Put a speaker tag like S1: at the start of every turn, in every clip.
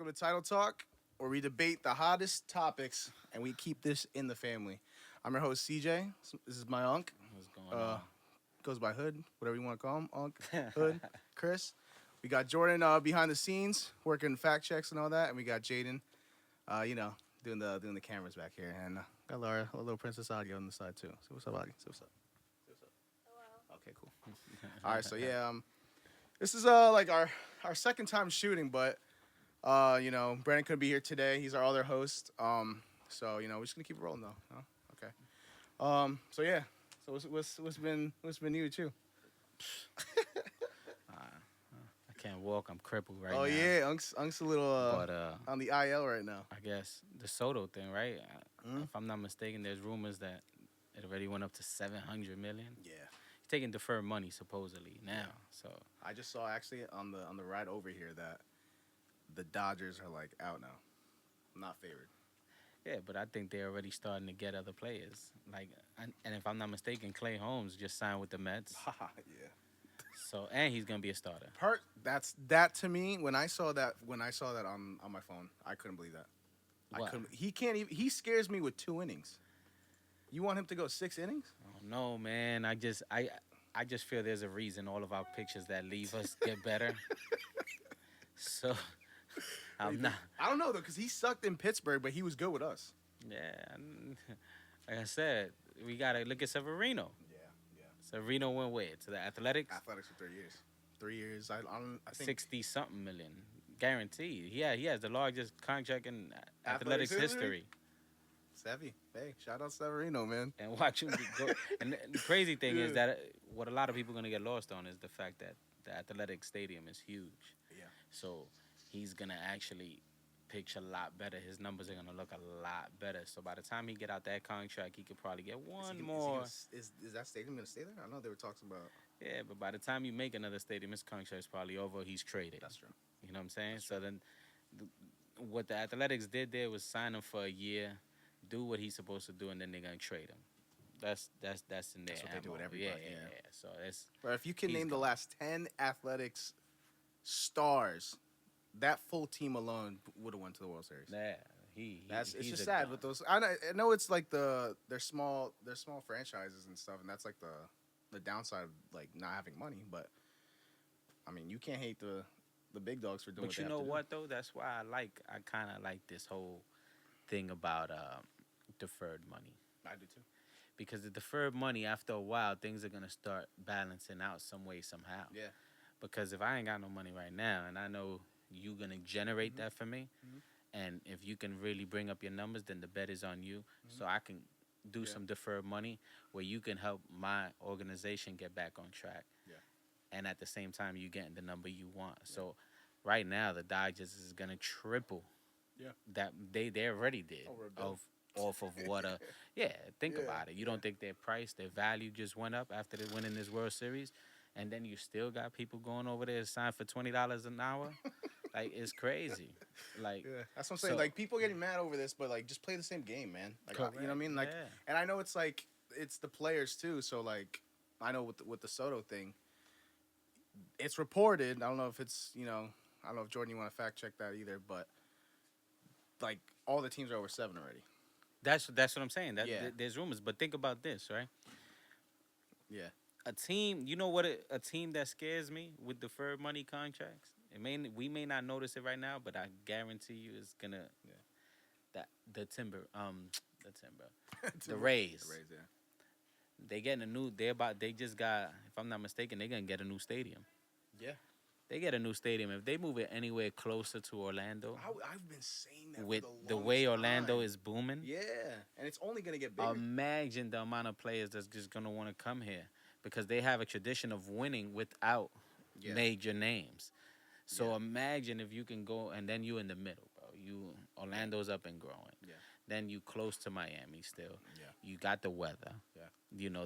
S1: Welcome to Title Talk, where we debate the hottest topics and we keep this in the family. I'm your host, CJ. This is my unc.
S2: What's going on?
S1: Goes by Hood, whatever you want to call him. Unc, Hood, Chris. We got Jordan behind the scenes, working fact checks and all that. And we got Jaden, doing the cameras back here. And got Laura, a little Princess Audio on the side, too. So what's up, Augie? Say what's up. Say what's up. Hello. Okay, cool. All right, so yeah, this is like our second time shooting, but Brandon couldn't be here today. He's our other host. So we're just gonna keep it rolling though. No? Okay. So yeah. So what's been new too?
S2: I can't walk. I'm crippled right now.
S1: Oh yeah, Unc's a little
S2: but
S1: on the IL right now.
S2: I guess the Soto thing, right?
S1: Mm-hmm.
S2: If I'm not mistaken, there's rumors that it already went up to 700 million.
S1: Yeah.
S2: He's taking deferred money supposedly now. So
S1: I just saw actually on the ride over here that the Dodgers are like out now. Not favored.
S2: yeah, but I think they're already starting to get other players. And if I'm not mistaken, Clay Holmes just signed with the Mets.
S1: Yeah.
S2: So and he's gonna be a starter.
S1: That to me when I saw that on my phone, I couldn't believe that.
S2: What?
S1: I couldn't. He can't even. He scares me with 2 innings. You want him to go 6 innings?
S2: Oh, no, man. I just feel there's a reason all of our pictures that leave us get better. So I'm not.
S1: I don't know though, because he sucked in Pittsburgh, but he was good with us.
S2: Yeah, like I said, we gotta look at Severino.
S1: Yeah.
S2: Severino went where to the Athletics.
S1: Athletics for 3 years. 3 years. I think
S2: 60-something million guaranteed. Yeah, he has the largest contract in athletics history.
S1: Sevy. Hey, shout out Severino, man.
S2: And watch him go. And the crazy thing is that what a lot of people are gonna get lost on is the fact that the athletic stadium is huge.
S1: Yeah.
S2: So he's gonna actually pitch a lot better. His numbers are gonna look a lot better. So by the time he get out that contract, he could probably get one more.
S1: Is that stadium gonna stay there? I know they were talking about.
S2: Yeah, but by the time you make another stadium, his contract is probably over. He's traded.
S1: That's true.
S2: You know what I'm saying? So then, what the Athletics did there was sign him for a year, do what he's supposed to do, and then they're gonna trade him. That's in their
S1: That's what they do with everybody.
S2: Yeah. So it's.
S1: But if you can
S2: he's
S1: name the
S2: gone.
S1: last 10 Athletics stars, that full team alone would have went to the World Series.
S2: Yeah,
S1: It's
S2: he's
S1: just
S2: a
S1: sad
S2: gun.
S1: with those. I know it's like they're small franchises and stuff, and that's like the downside of like not having money. But I mean, you can't hate the big dogs for doing.
S2: But
S1: what
S2: you
S1: they
S2: know
S1: have to
S2: what though? That's why I kind of like this whole thing about deferred money.
S1: do. I do too.
S2: Because the deferred money, after a while, things are gonna start balancing out some way somehow.
S1: Yeah.
S2: Because if I ain't got no money right now, and I know you gonna generate that for me, and if you can really bring up your numbers, then the bet is on you. So I can do some deferred money where you can help my organization get back on track.
S1: Yeah.
S2: And at the same time, you getting the number you want. So right now, the Dodgers is gonna triple.
S1: Yeah.
S2: That they already did
S1: Over a bill.
S2: off of what think about it. You don't think their price, their value just went up after they winning this World Series, and then you still got people going over there to sign for $20 an hour? Like, it's crazy. Like,
S1: Yeah, that's what I'm saying.
S2: So-
S1: Like, people getting mad over this, but like, just play the same game, man. Like, you know what I mean? Like,
S2: yeah.
S1: and I know it's like it's the players too. So like, I know with the Soto thing, it's reported. I don't know if it's I don't know if Jordan you want to fact check that either, but like all the teams are over 7 already.
S2: That's what I'm saying.
S1: Yeah.
S2: There's rumors, but think about this, right?
S1: Yeah.
S2: A team, you know what? A team that scares me with deferred money contracts. We may not notice it right now, but I guarantee you, it's gonna. Yeah. The Rays.
S1: The Rays, yeah.
S2: They getting a new. They just got. If I'm not mistaken, they're gonna get a new stadium.
S1: Yeah.
S2: They get a new stadium. If they move it anywhere closer to Orlando,
S1: I've been saying that
S2: with
S1: for
S2: the
S1: longest
S2: way Orlando
S1: time.
S2: is booming,
S1: Yeah, and it's only gonna get bigger.
S2: imagine the amount of players that's just gonna want to come here because they have a tradition of winning without major names. So imagine if you can go and then you in the middle, bro. Orlando's up and growing.
S1: Yeah.
S2: Then you close to Miami still.
S1: Yeah.
S2: You got the weather.
S1: Yeah.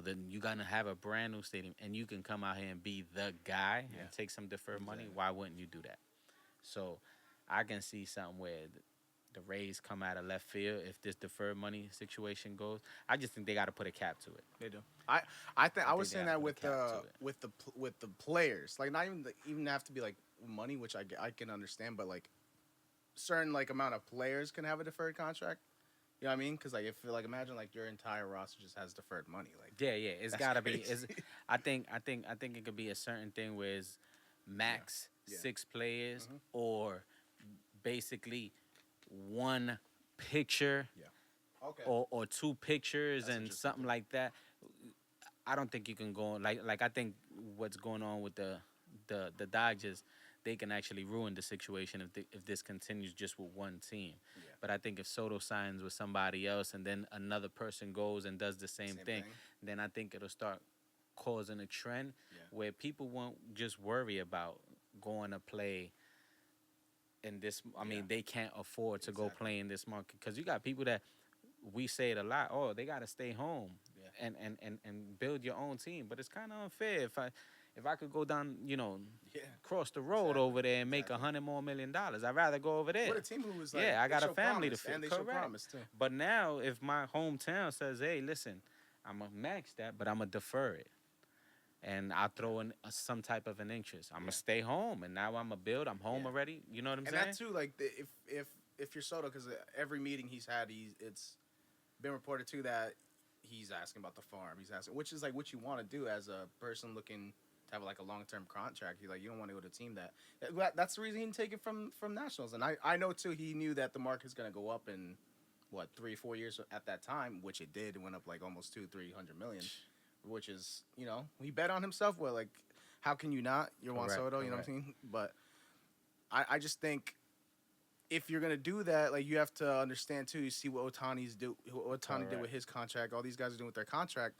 S2: Then you gotta have a brand new stadium and you can come out here and be the guy and take some deferred money. Why wouldn't you do that? So I can see something where the Rays come out of left field if this deferred money situation goes. I just think they got to put a cap to it.
S1: They do. I think I was
S2: they
S1: saying
S2: gotta
S1: that
S2: put a cap to
S1: with the players, like not even have to be like money, which I can understand, but like certain like amount of players can have a deferred contract. You know what I mean? Because like if like imagine like your entire roster just has deferred money. Like
S2: Yeah, it's
S1: that's
S2: gotta be.
S1: crazy.
S2: I think it could be a certain thing where it's max
S1: Yeah.
S2: 6 players
S1: Mhm.
S2: or basically one picture
S1: Okay.
S2: or two pictures
S1: That's
S2: and
S1: interesting
S2: something
S1: too.
S2: like that. I don't think you can go like I think what's going on with the Dodgers, they can actually ruin the situation if this continues just with one team.
S1: Yeah.
S2: But I think if Soto signs with somebody else and then another person goes and does the same thing, then I think it'll start causing a trend
S1: Yeah.
S2: where people won't just worry about going to play in this. I mean,
S1: Yeah.
S2: they can't afford to go
S1: Exactly.
S2: play in this market because you got people that we say it a lot. Oh, they got to stay home
S1: Yeah.
S2: and build your own team. But it's kind of unfair if I could go down,
S1: Yeah.
S2: cross the road
S1: Exactly.
S2: over there and make
S1: Exactly.
S2: $100 more million. I'd rather go over there.
S1: What a team who was like,
S2: Yeah, I
S1: they
S2: got a
S1: show
S2: family to
S1: promise,
S2: feed.
S1: and they show
S2: Correct.
S1: promise too.
S2: But now, if my hometown says, "Hey, listen, I'm gonna max that, but I'm gonna defer it," and I throw in some type of an interest, I'm
S1: Yeah.
S2: gonna stay home, and now I'm gonna build. I'm home
S1: Yeah.
S2: already. You know what I'm
S1: And
S2: saying?
S1: that too, like if you're Soto, because every meeting he's had, it's been reported too that he's asking about the farm. He's asking, which is like what you want to do as a person looking to have like a long term contract. You don't want to go to a team that's the reason he didn't take it from Nationals. And I know too he knew that the market's gonna go up in what 3-4 years at that time, which it did. It went up like almost 200-300 million, which is he bet on himself. Well, like how can you not? You're Juan
S2: Correct,
S1: Soto, you know what
S2: correct.
S1: I'm saying? But I just think if you're gonna do that, like you have to understand too. You see what what Otani did
S2: Correct.
S1: with his contract. All these guys are doing with their contract.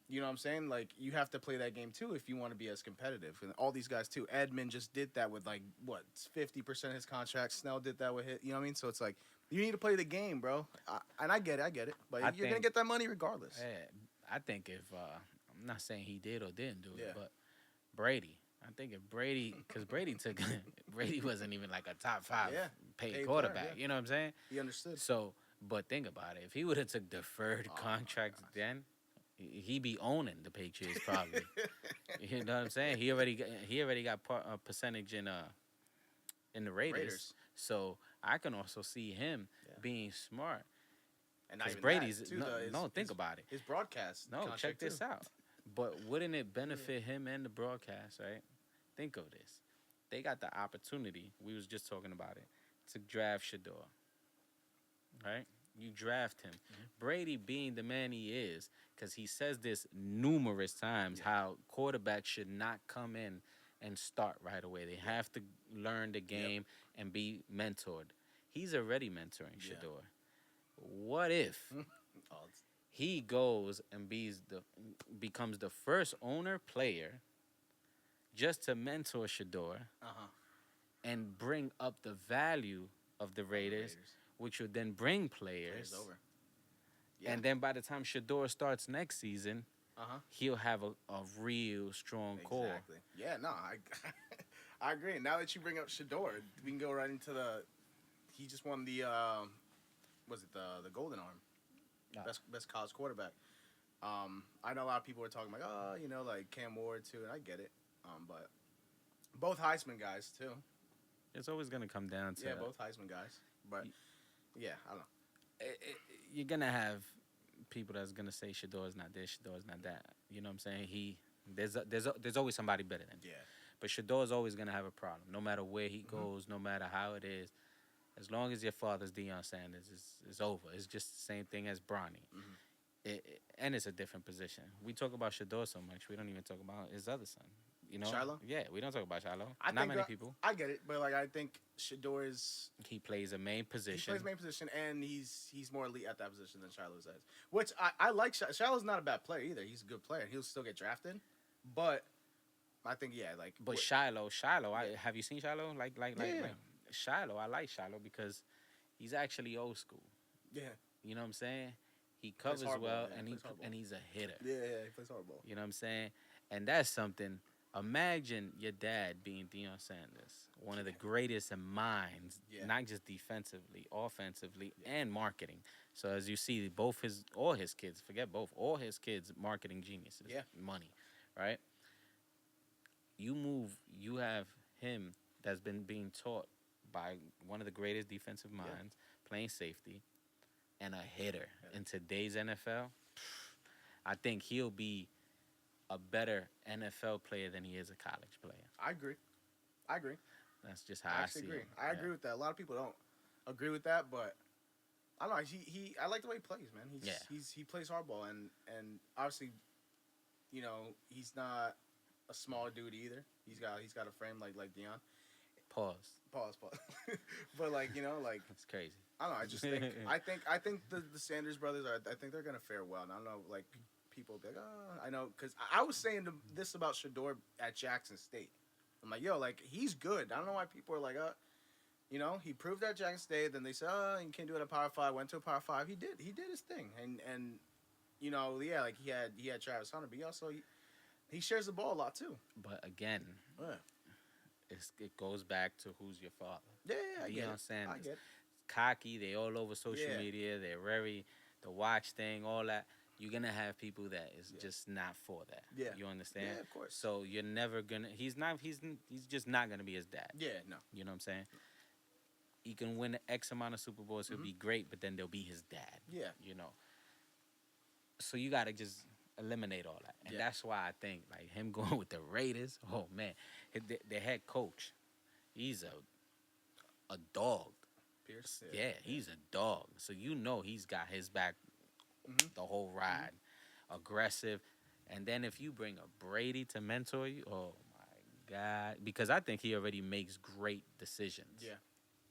S1: You know what I'm saying? Like you have to play that game too if you want to be as competitive. And all these guys too. Edmund just did that with like what 50% of his contract. Snell did that with his. You know what I mean? So it's like you need to play the game, bro. And I get it. But you're gonna get that money regardless.
S2: I think if I'm not saying he did or didn't do it,
S1: Yeah.
S2: but Brady. I think if Brady, because Brady took Brady wasn't even like a top 5
S1: Yeah,
S2: paid
S1: paid
S2: quarterback.
S1: player, yeah.
S2: You know what I'm saying?
S1: He understood.
S2: So, but think about it. If he would have took deferred
S1: Oh, my
S2: contracts,
S1: gosh.
S2: then he be owning the Patriots probably. You know what I'm saying? He already got a percentage in the Raiders. So I can also see him
S1: Yeah.
S2: being smart.
S1: And not
S2: Because
S1: even
S2: Brady's
S1: that, too,
S2: think about it.
S1: his broadcast.
S2: No, check
S1: contract,
S2: this
S1: too.
S2: out. But wouldn't it benefit him and the broadcast, right? Think of this. They got the opportunity, we was just talking about it, to draft Shador. Right? You draft him.
S1: Mm-hmm.
S2: Brady being the man he is, because he says this numerous times,
S1: Yeah.
S2: how quarterbacks should not come in and start right away. They have to learn the game and be mentored. He's already mentoring
S1: Yeah.
S2: Shador. What if
S1: Oh,
S2: he goes and becomes the first owner player just to mentor Shador
S1: uh-huh.
S2: and bring up the value of the Raiders, which would then bring players.
S1: Players over. Yeah.
S2: And then by the time Shador starts next season,
S1: Uh-huh.
S2: he'll have a real strong core.
S1: Exactly. Yeah, no, I agree. Now that you bring up Shador, we can go right into he just won the was it the Golden Arm?
S2: Yeah.
S1: Best college quarterback. I know a lot of people are talking like, like Cam Ward too, and I get it. But both Heisman guys too.
S2: It's always going to come down to
S1: Yeah, both Heisman guys. But yeah, I don't know.
S2: You're going to have people that's going to say Shador's not this, Shador's not that. You know what I'm saying? There's always somebody better than him.
S1: Yeah.
S2: But Shador's always going to have a problem, no matter where he goes, no matter how it is. As long as your father's Deion Sanders, it's over. It's just the same thing as Bronny.
S1: Mm-hmm.
S2: And it's a different position. We talk about Shador so much, we don't even talk about his other son. You know?
S1: Shiloh?
S2: Yeah, we don't talk about Shiloh.
S1: I
S2: Not
S1: think,
S2: many people.
S1: I get it, but like I think Shador is
S2: He plays a main position.
S1: he plays main position, and he's more elite at that position than Shiloh's is. Which I like. Shiloh's not a bad player either. He's a good player. He'll still get drafted, but I think like.
S2: But Shiloh, have you seen Shiloh? Like Shiloh, I like Shiloh because he's actually old school.
S1: Yeah.
S2: You know what I'm saying? He covers
S1: hardball,
S2: well,
S1: yeah,
S2: and he's a hitter.
S1: Yeah, he plays hardball.
S2: You know what I'm saying? And that's something. Imagine your dad being Deion Sanders, one of the greatest in minds, not just defensively, offensively, and marketing. So as you see, all his kids, all his kids, marketing geniuses.
S1: Yeah.
S2: Money, right? You have him that's been being taught by one of the greatest defensive minds, playing safety, and a hitter in today's NFL. I think he'll be a better NFL player than he is a college player.
S1: I agree. I agree.
S2: That's just how
S1: I
S2: I
S1: actually
S2: see
S1: agree.
S2: him.
S1: I agree with that. A lot of people don't agree with that, but I don't know. I like the way he plays, man. He plays hardball, and obviously, he's not a small dude either. He's got a frame like Dion.
S2: Pause.
S1: Pause. But like
S2: That's crazy.
S1: I don't know. I just think I think the Sanders brothers are. I think they're gonna fare well. And I don't know. Like people be like, oh, I know, because I was saying this about Shador at Jackson State. I'm like, yo, like he's good. I don't know why people are like, he proved at Jackson State. Then they said, oh, you can't do it at Power Five. Went to a Power Five. He did his thing. And like he had Travis Hunter, but he shares the ball a lot too.
S2: But again,
S1: Yeah.
S2: it goes back to who's your father.
S1: Yeah, I
S2: You
S1: get
S2: know what
S1: it.
S2: I'm saying?
S1: I get it.
S2: Cocky. They all over social
S1: Yeah.
S2: media. They're very the watch thing, all that. You're gonna have people that is just not for that.
S1: Yeah.
S2: You understand?
S1: Yeah, of course.
S2: So you're never gonna. He's not. He's just not gonna be his dad.
S1: Yeah, no.
S2: You know what I'm saying? He can win X amount of Super Bowls. He'll be great, but then they'll be his dad.
S1: Yeah.
S2: You know. So you gotta just eliminate all that, and that's why I think like him going with the Raiders. Oh man, the head coach, he's a dog.
S1: Pierce.
S2: Yeah, he's a dog. So he's got his back the whole ride. Aggressive. And then if you bring a Brady to mentor you, oh my God. Because I think he already makes great decisions.
S1: Yeah.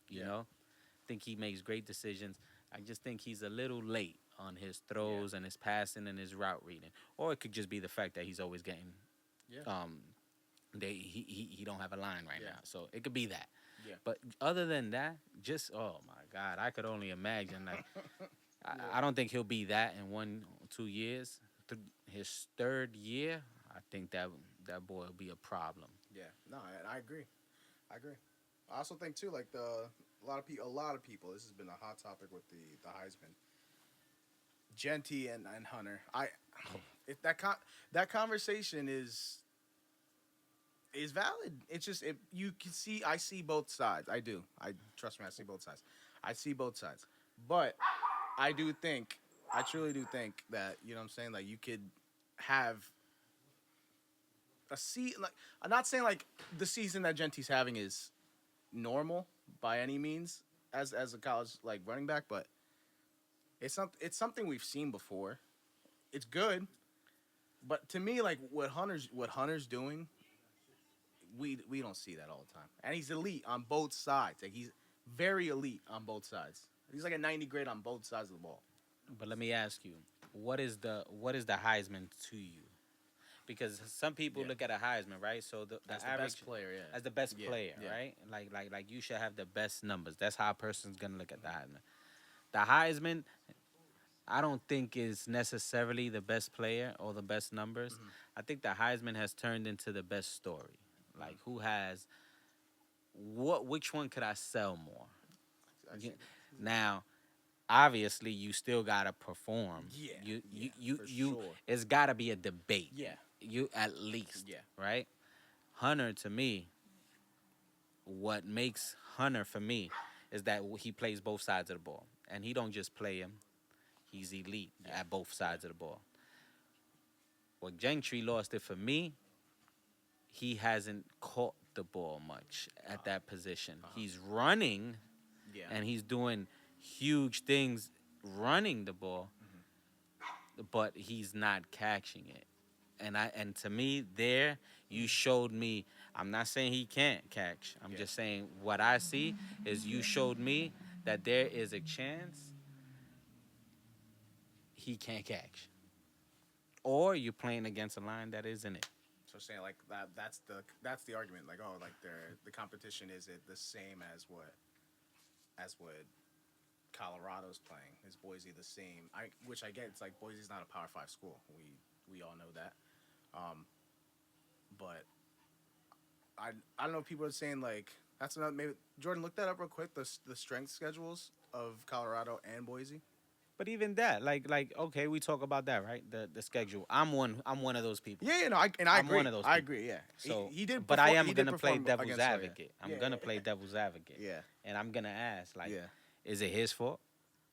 S2: You know? I think he makes great decisions. I just think he's a little late on his throws and his passing and his route reading. Or it could just be the fact that he's always getting he don't have a line right now. So it could be that.
S1: Yeah.
S2: But other than that, just oh my God, I could only imagine. Like, I don't think he'll be that in 1 or 2 years. His third year, I think that boy will be a problem.
S1: Yeah. No, I agree. I also think too, like a lot of people. This has been a hot topic with the Heisman. Genty and Hunter. That conversation is valid. It's just you can see. I see both sides. I do. Trust me. I see both sides. I see both sides. But I truly do think that what I'm saying. Like you could have a like I'm not saying like the season that Genty's having is normal by any means as a college like running back, but it's something we've seen before. It's good, but to me, like what Hunter's doing, we don't see that all the time. And he's elite on both sides. Like he's very elite on both sides. He's like a 90 grade on both sides of the ball.
S2: But let me ask you, what is the Heisman to you? Because some people look at a Heisman, right? So the
S1: As
S2: average
S1: the best player,
S2: as the best player,
S1: yeah.
S2: right? Like you should have the best numbers. That's how a person's gonna look at the Heisman. The Heisman, I don't think is necessarily the best player or the best numbers. I think the Heisman has turned into the best story. Like who has which one could I sell more? Now, obviously, you still gotta perform. You
S1: sure.
S2: It's gotta be a debate.
S1: Yeah.
S2: You at least.
S1: Yeah.
S2: Right. Hunter, to me, what makes Hunter for me is that he plays both sides of the ball, and he don't just play him. He's elite at both sides of the ball. Well, Gentry lost it for me. He hasn't caught the ball much at that position. He's running, and he's doing huge things running the ball, but he's not catching it. And to me, there you showed me. I'm not saying he can't catch. I'm just saying what I see is you showed me that there is a chance he can't catch, or you're playing against a line that isn't it.
S1: So saying like that's the argument. Like like the competition is it the same as what Colorado's playing? Is Boise the same? Which I get. It's like Boise's not a Power 5 school. We all know that. But I don't know if people are saying like that's another maybe Jordan look that up real quick the strength schedules of Colorado and Boise.
S2: But even that, okay, we talk about that, right? The schedule. I'm one of those people.
S1: Yeah, no, I
S2: I'm
S1: agree.
S2: one of those
S1: I
S2: people.
S1: agree. Yeah.
S2: So,
S1: He did.
S2: but I
S1: Perform,
S2: am
S1: he did
S2: gonna play
S1: perform
S2: devil's
S1: against Sawyer.
S2: advocate. I'm
S1: Yeah,
S2: gonna
S1: yeah,
S2: play devil's advocate.
S1: yeah,
S2: And I'm gonna ask, like,
S1: yeah.
S2: is it his fault?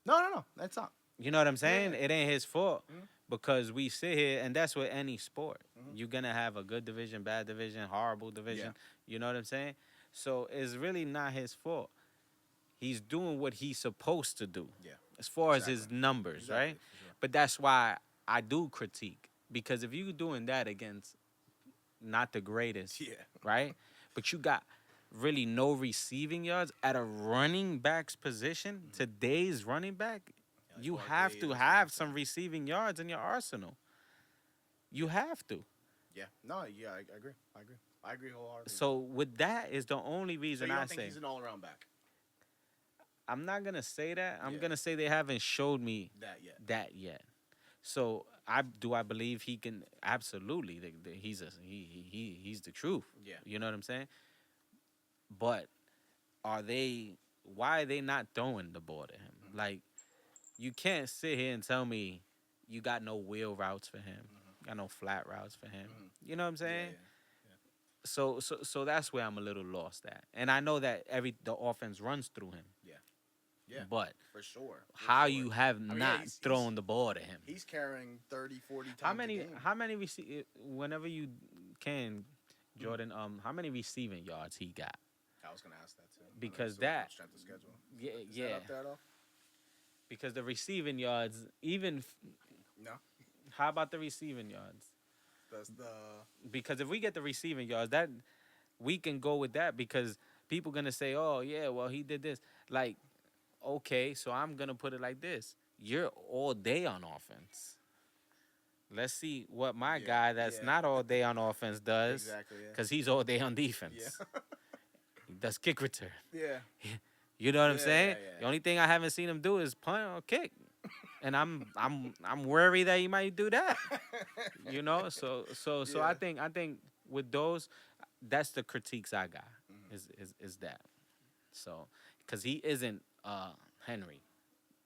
S1: No, no, no. That's not.
S2: You know what I'm saying?
S1: Yeah.
S2: It ain't his fault
S1: Mhm.
S2: because we sit here, and that's with any sport.
S1: Mhm.
S2: You're gonna have a good division, bad division, horrible division.
S1: Yeah.
S2: You know what I'm saying? So it's really not his fault. He's doing what he's supposed to do.
S1: Yeah.
S2: As far as his
S1: Exactly.
S2: numbers,
S1: Exactly,
S2: right?
S1: for sure.
S2: But that's why I do critique because if you're doing that against not the greatest,
S1: Yeah.
S2: right? But you got really no receiving yards at a running back's position. Today's running back,
S1: Like
S2: you
S1: Barkley,
S2: have to
S1: that's
S2: have
S1: what I'm
S2: some
S1: saying.
S2: receiving yards in your arsenal. You have to.
S1: Yeah. No. Yeah. I agree. I agree. I agree wholeheartedly.
S2: So with that is the only
S1: so
S2: reason
S1: you don't
S2: I
S1: think
S2: say
S1: he's an all-around back?
S2: I'm not gonna say that. I'm
S1: Yeah.
S2: gonna say they haven't showed me
S1: That yet?
S2: yet. So I believe he can absolutely. He's the truth.
S1: Yeah.
S2: You know what I'm saying? But are they? Why are they not throwing the ball to him? Like you can't sit here and tell me you got no wheel routes for him, got no flat routes for him. You know what I'm
S1: Yeah.
S2: saying?
S1: Yeah.
S2: So that's where I'm a little lost at. And I know that the offense runs through him.
S1: Yeah.
S2: But
S1: For sure. For
S2: how
S1: sure.
S2: you have
S1: mean,
S2: not
S1: he's-
S2: thrown the ball to him?
S1: He's carrying 30, 40 times
S2: How
S1: a
S2: many?
S1: game.
S2: How many whenever you can, Jordan. How many receiving yards he got?
S1: I was gonna ask that too.
S2: Because
S1: Still
S2: that-
S1: strength of schedule.
S2: Yeah,
S1: Is
S2: yeah.
S1: that up there at all?
S2: Because the receiving yards, even.
S1: No.
S2: How about the receiving yards?
S1: That's the.
S2: Because if we get the receiving yards, that we can go with that because people gonna say, "Oh yeah, well he did this." Like, okay, so I'm gonna put it like this: you're all day on offense. Let's see what my
S1: Yeah,
S2: guy that's
S1: yeah.
S2: not all day on offense does,
S1: Exactly. Yeah.
S2: because he's all day on defense.
S1: Yeah.
S2: He does kick return.
S1: Yeah.
S2: You know what I'm
S1: Yeah,
S2: saying?
S1: yeah, yeah.
S2: The only thing I haven't seen him do is punt or kick, and I'm worried that he might do that. You know, so
S1: Yeah.
S2: I think with those, that's the critiques I got is that. So because he isn't Henry,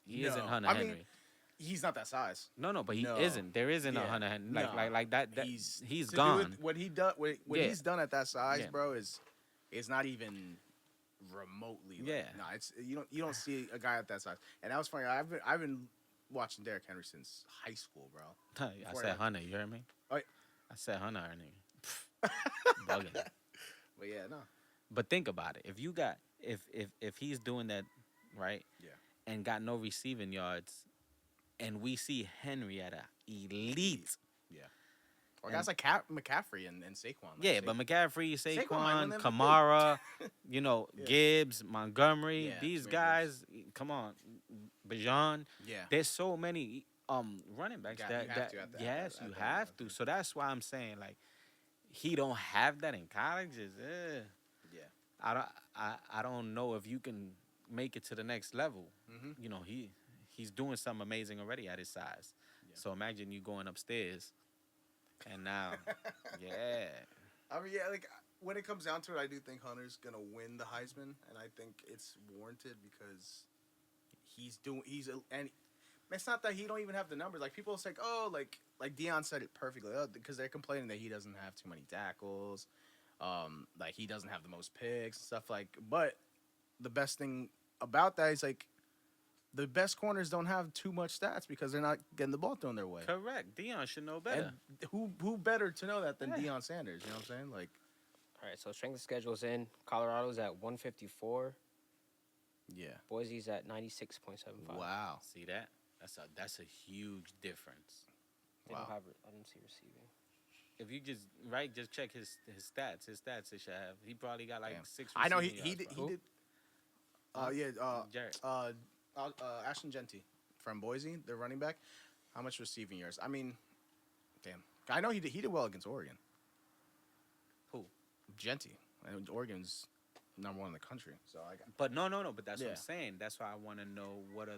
S2: he isn't
S1: No.
S2: Hunter
S1: I mean,
S2: Henry.
S1: He's not that size.
S2: No, but he
S1: No.
S2: isn't. There isn't a
S1: Yeah.
S2: Hunter Henry
S1: No.
S2: like that.
S1: He's
S2: He's
S1: to do
S2: gone.
S1: with what he does. What
S2: Yeah.
S1: he's done at that size,
S2: Yeah.
S1: bro, is not even remotely. Like,
S2: Yeah.
S1: No, it's you don't see a guy at that size. And that was funny. I've been watching Derrick Henry since high school, bro.
S2: I
S1: Before
S2: said
S1: that.
S2: Hunter. You heard me?
S1: Oh, yeah.
S2: I said Hunter Henry. Bugging.
S1: But yeah, no.
S2: But think about it. If you got if he's doing that right,
S1: Yeah.
S2: and got no receiving yards, and we see Henry at a elite.
S1: Or
S2: And-
S1: guys like McCaffrey and Saquon. Like
S2: Yeah, but McCaffrey,
S1: Saquon might win
S2: Saquon,
S1: MVP.
S2: Kamara,
S1: Yeah.
S2: Gibbs, Montgomery,
S1: Yeah,
S2: these
S1: Gibbs.
S2: guys, come on, Bajan.
S1: Yeah.
S2: There's so many running backs
S1: You
S2: that
S1: have to at that-
S2: yes,
S1: at
S2: you
S1: that
S2: have
S1: level.
S2: to. So that's why I'm saying like he don't have that in college.
S1: Yeah.
S2: I don't know if you can make it to the next level.
S1: Mhm.
S2: You know, he's doing something amazing already at his size.
S1: Yeah.
S2: So imagine you going upstairs, and now, yeah,
S1: I mean, yeah, like when it comes down to it, I do think Hunter's gonna win the Heisman, and I think it's warranted because and it's not that he don't even have the numbers. Like people say, oh, like Dion said it perfectly, because they're complaining that he doesn't have too many tackles, like he doesn't have the most picks and stuff like. But the best thing about that is like the best corners don't have too much stats because they're not getting the ball thrown their way.
S2: correct. Dion should know better.
S1: And who better to know that than
S2: Yeah.
S1: Deion Sanders? You know what I'm saying? Like,
S3: All right, so strength of schedule's in. Colorado's at 154.
S1: yeah.
S3: Boise's at 96.75.
S1: Wow.
S2: See that? That's a huge difference.
S3: They
S1: Wow.
S3: don't have. I didn't see receiving.
S2: If you just check his stats. His stats they should have. He probably got like
S1: Damn.
S2: 6.
S1: I know he
S2: receiving
S1: did.
S2: yards,
S1: He
S2: bro.
S1: did.
S2: Jarrett.
S1: Ashton Genty from Boise, their running back. How much receiving yards? I mean, damn. I know he did well against Oregon.
S2: Who?
S1: Genty. And Oregon's number one in the country. So I got.
S2: But no. But that's what
S1: Yeah.
S2: I'm saying. That's why I want to know what are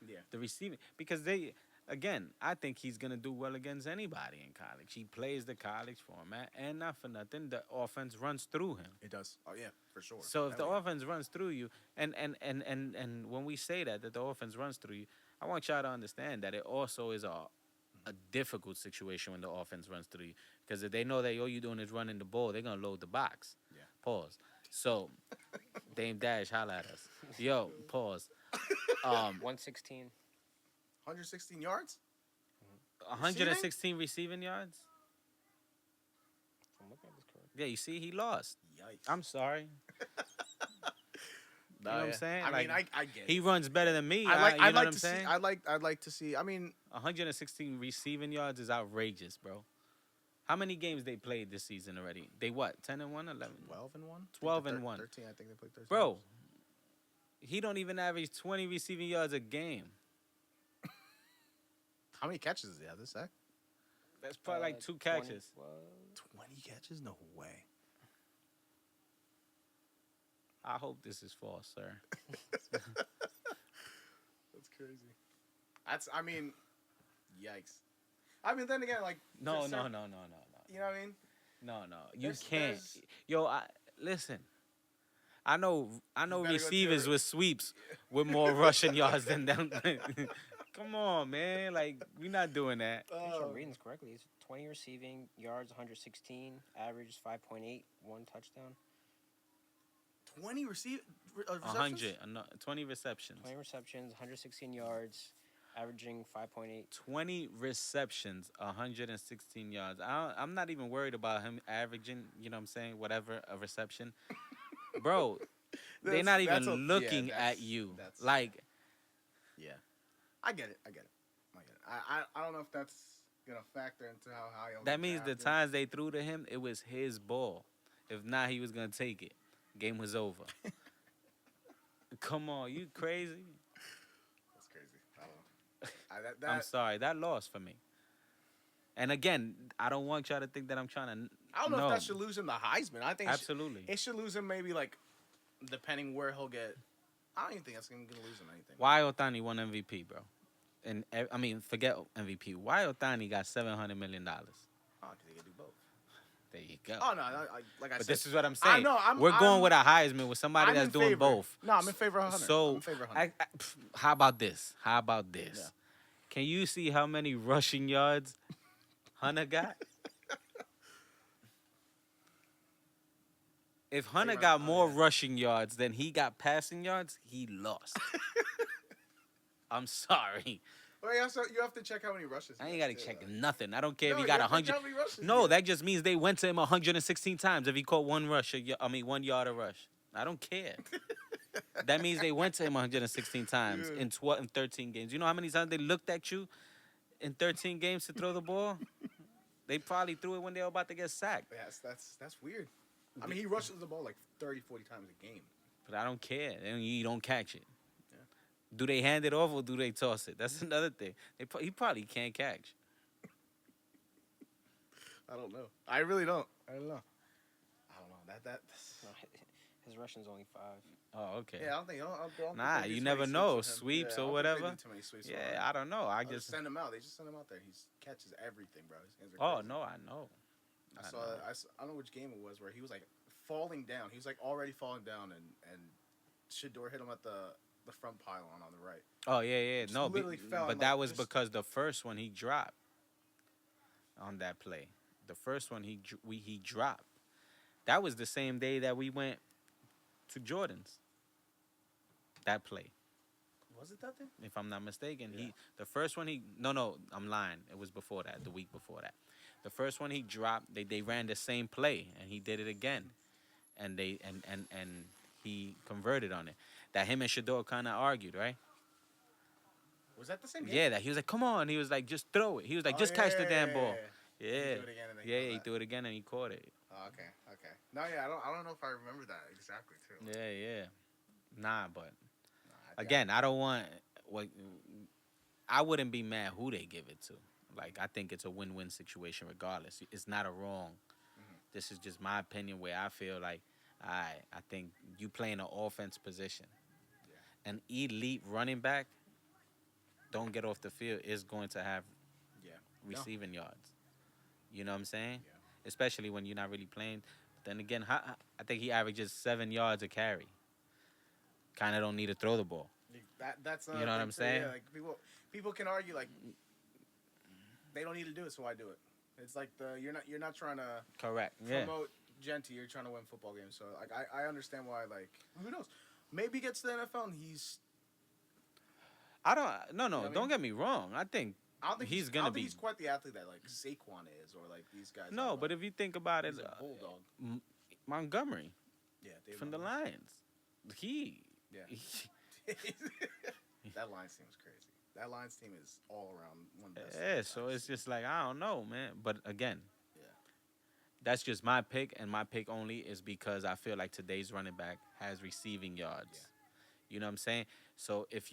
S1: Yeah.
S2: the receiving, because they again, I think he's gonna do well against anybody in college. He plays the college format, and not for nothing, the offense runs through him.
S1: It does. Oh yeah, for sure.
S2: So if the
S1: Hell yeah.
S2: offense runs through you, and when we say that the offense runs through you, I want y'all to understand that it also is a difficult situation when the offense runs through you. Because if they know that all you're doing is running the ball, they're gonna load the box.
S1: Yeah.
S2: Pause. So, Dame Dash, holla at us. Yo, pause.
S3: 116.
S1: 116 yards?
S2: 116 receiving yards.
S3: If I'm looking at this correct.
S2: Yeah, you see, he lost.
S1: Yikes.
S2: I'm sorry.
S1: No,
S2: You know what I'm
S1: yeah.
S2: saying?
S1: I
S2: Like,
S1: mean, I get it.
S2: He runs better than me.
S1: I like.
S2: You
S1: I'd
S2: know
S1: like
S2: what I'm
S1: to
S2: saying?
S1: see. I'd like to see. I mean,
S2: 116 receiving yards is outrageous, bro. How many games they played this season already? They what? 10 and 1, 11.
S1: 12 and 1.
S2: 12 and 1.
S1: 13. I think they played 13.
S2: Bro, he don't even average 20 receiving yards a game.
S1: How many catches does he have this sack?
S2: That's probably like 2
S3: 20
S2: catches.
S1: 20 catches? No way.
S2: I hope this is false, sir.
S1: That's crazy. I mean, yikes. I mean, then again, like.
S2: No.
S1: You know what I mean?
S2: No. You
S1: There's-
S2: can't.
S1: there's-
S2: Yo, listen. I know
S1: gotta go to
S2: receivers
S1: your-
S2: with sweeps with more rushing yards than them. Come on, man. Like, we're not doing that.
S3: I'm sure I'm reading this correctly. It's 20 receiving yards, 116, average 5.8, 1 touchdown.
S1: 20 receptions?
S2: 100, 20 receptions.
S3: 20 receptions, 116 yards, averaging 5.8.
S2: 20 receptions, 116 yards. I'm not even worried about him averaging, you know what I'm saying, whatever, a reception. Bro, they're not even looking at you. Like,
S1: yeah. I get it. I don't know if that's going to factor into how high he'll
S2: that
S1: get
S2: means the
S1: drafted.
S2: times they threw to him, it was his ball. If not, he was going to take it. Game was over. Come on, you crazy?
S1: That's crazy. I don't know.
S2: I'm sorry. That lost for me. And again, I don't want y'all to think that I'm trying to.
S1: I don't know if that should lose him the Heisman. I think
S2: Absolutely.
S1: it should lose him maybe like depending where he'll get. I don't even think that's going to lose him anything.
S2: Why Ohtani won MVP, bro? And I mean, forget MVP. Why Ohtani got $700 million?
S1: Oh, because he can do both.
S2: There you go.
S1: Oh no, like I
S2: But
S1: said,
S2: this is what I'm saying.
S1: I know.
S2: We're going with a Heisman with somebody
S1: I'm
S2: that's
S1: in
S2: doing
S1: favor.
S2: both.
S1: No, I'm in favor of Hunter.
S2: So,
S1: I'm in favor of Hunter.
S2: how about this?
S1: Yeah.
S2: Can you see how many rushing yards Hunter got? If Hunter got more rushing yards than he got passing yards, he lost. I'm sorry.
S1: Well, yeah, so you have to check how many rushes.
S2: I
S1: he
S2: ain't
S1: has,
S2: got to
S1: too,
S2: check
S1: though.
S2: nothing. I don't care if
S1: No,
S2: he
S1: you
S2: got
S1: have to check
S2: 100.
S1: how many rushes he
S2: No,
S1: has.
S2: that just means they went to him 116 times if he caught 1 yard of rush. I don't care. That means they went to him 116 times
S1: Yeah.
S2: in 13 games. You know how many times they looked at you in 13 games to throw the ball? They probably threw it when they were about to get sacked.
S1: Yes, that's weird. I mean, he rushes the ball like 30, 40 times a game.
S2: But I don't care. You don't catch it.
S1: Yeah.
S2: Do they hand it off or do they toss it? That's another thing. He probably can't catch.
S1: I don't know. I really don't. I don't know. That.
S3: No, his rushing's only 5.
S2: Oh, okay.
S1: Yeah, I don't think. I don't think
S2: Nah,
S1: they do
S2: you
S1: too
S2: never
S1: many
S2: know.
S1: with him.
S2: Sweeps
S1: Yeah,
S2: or
S1: I don't think
S2: whatever.
S1: They do too many sweeps with him.
S2: Yeah, I don't know. I
S1: Just
S2: just.
S1: send him out. They just send him out there. He catches everything, bro. His hands are
S2: Oh
S1: crazy.
S2: no, I know.
S1: I don't know which game it was where he was like falling down. He was like already falling down, and Shador hit him at the front pylon on the right.
S2: Oh yeah.
S1: Just
S2: No,
S1: literally fell
S2: but
S1: and,
S2: that
S1: like,
S2: was
S1: just-
S2: because the first one he dropped on that play. The first one he dropped. That was the same day that we went to Jordan's. That play,
S1: Was it that thing?
S2: if I'm not mistaken,
S1: Yeah.
S2: the first one no, I'm lying. It was before that, the week before that. The first one he dropped, they ran the same play and he did it again, and he converted on it. That him and Shador kind of argued, right?
S1: Was that the same game?
S2: Yeah, that he was like, come on. He was like, just throw it. He was like,
S1: Oh,
S2: just catch the damn ball.
S1: He
S2: Yeah.
S1: threw it again and then he
S2: Yeah,
S1: caught
S2: he
S1: that.
S2: threw it again and he caught it.
S1: Oh, okay. No, yeah, I don't know if I remember that exactly too.
S2: Yeah. Nah, but
S1: Nah,
S2: again, I don't want I wouldn't be mad who they give it to. Like, I think it's a win-win situation regardless. It's not a wrong. This is just my opinion where I feel like, I think you play in an offense position.
S1: Yeah.
S2: An elite running back, don't get off the field, is going to have
S1: Yeah.
S2: receiving yards. You know what I'm saying?
S1: Yeah.
S2: Especially when you're not really playing. Then again, I think he averages 7 yards a carry. Kind of don't need to throw the ball.
S1: That's
S2: You know what I'm saying?
S1: Yeah, like people can argue like they don't need to do it, so why do it? It's like you're not trying to
S2: Correct. Yeah.
S1: promote Genty. You're trying to win football games. So like I understand why. Like who knows? Maybe he gets to the NFL and he's.
S2: I don't. No.
S1: You know what I mean?
S2: Don't get me wrong. I think
S1: I don't think
S2: he's
S1: I
S2: gonna
S1: don't think
S2: be.
S1: he's quite the athlete that like Saquon is, or like these guys.
S2: No,
S1: are,
S2: but if you think about it,
S1: he's a bulldog.
S2: Montgomery
S1: Yeah, David
S2: from the
S1: Montgomery.
S2: Lions, he.
S1: Yeah. That Lions team is crazy. That Lions team is all around one of the best.
S2: Yeah, so it's just like I don't know, man. But again,
S1: Yeah.
S2: that's just my pick, and my pick only is because I feel like today's running back has receiving yards.
S1: Yeah.
S2: You know what I'm saying? So if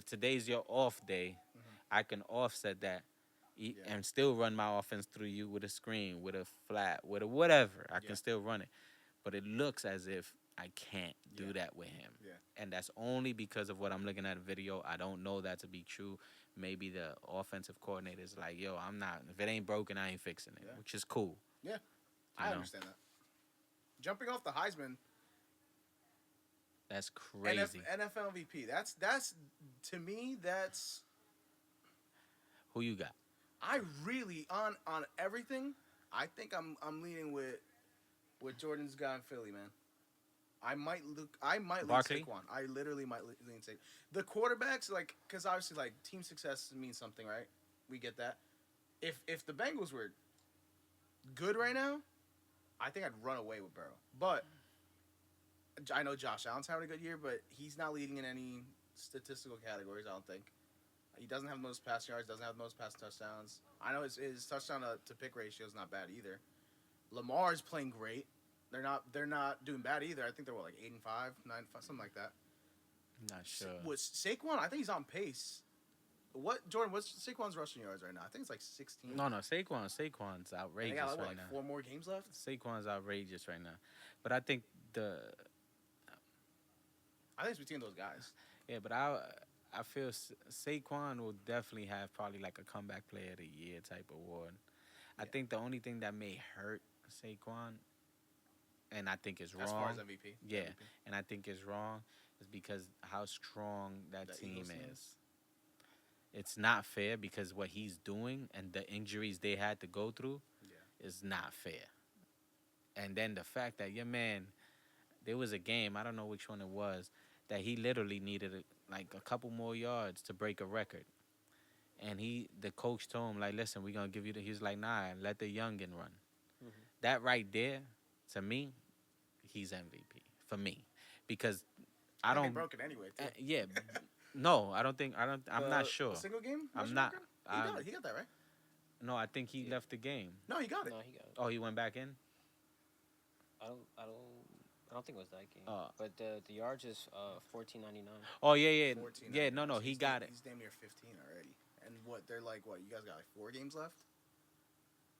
S2: today's your off day, I can offset that
S1: Yeah.
S2: and still run my offense through you with a screen, with a flat, with a whatever. I
S1: Yeah.
S2: can still run it, but it looks as if I can't do
S1: Yeah.
S2: that with him.
S1: Yeah.
S2: And that's only because of what I'm looking at a video. I don't know that to be true. Maybe the offensive coordinator is like, yo, I'm not. If it ain't broken, I ain't fixing it,
S1: Yeah.
S2: which is cool.
S1: Yeah.
S2: You
S1: I
S2: know?
S1: understand that. Jumping off the Heisman,
S2: That's crazy.
S1: NFL MVP. That's to me. That's
S2: Who you got?
S1: I really on everything. I think I'm leaning with Jordan's guy in Philly, man. I might lean
S2: Barkley?
S1: Saquon. I literally might lean Saquon. The quarterbacks, like, because obviously, like, team success means something, right? We get that. If the Bengals were good right now, I think I'd run away with Burrow. But I know Josh Allen's having a good year, but he's not leading in any statistical categories, I don't think. He doesn't have the most pass yards, doesn't have the most pass touchdowns. I know his touchdown to pick ratio is not bad either. Lamar's playing great. They're not doing bad either. I think they're like 8-5, 9-5, something like that.
S2: Not sure.
S1: Was Saquon? I think he's on pace. Jordan? What's Saquon's rushing yards right now? I think it's like 16.
S2: No, Saquon's
S1: And they
S2: outrageous
S1: got
S2: right
S1: like
S2: now.
S1: 4 more games left.
S2: Saquon's outrageous right now. But I think
S1: I think it's between those guys.
S2: yeah, but I feel Saquon will definitely have probably like a comeback player of the year type award. I
S1: Yeah.
S2: think the only thing that may hurt Saquon, and I think is wrong.
S1: As far as MVP.
S2: Yeah,
S1: MVP.
S2: and I think is wrong is because how strong that
S1: The
S2: team
S1: Eagles team?
S2: is. It's not fair because what he's doing and the injuries they had to go through
S1: Yeah.
S2: is not fair. And then the fact that your man, there was a game, I don't know which one it was, that he literally needed like a couple more yards to break a record. And the coach told him, like, listen, we're going to give you he's like, nah, let the youngin run.
S3: Mhm.
S2: That right there, to me, he's MVP for me. Because I
S1: think
S2: don't.
S1: they broke it anyway, too.
S2: Yeah. No, I don't think, I'm not sure.
S1: The single game?
S2: I'm
S1: rushing
S2: not-
S1: record? He got that, right?
S2: No, I think he left the game.
S1: No, he got it.
S3: No, he got it.
S2: Oh, he went back in?
S3: I don't think it was that game.
S2: Oh.
S3: But the yards is 14.99.
S2: Oh, yeah.
S1: 14.
S2: Yeah, no,
S1: So
S2: he
S1: he's
S2: got
S1: damn-
S2: it.
S1: He's damn near 15 already. And they're like, you guys got like 4 games left?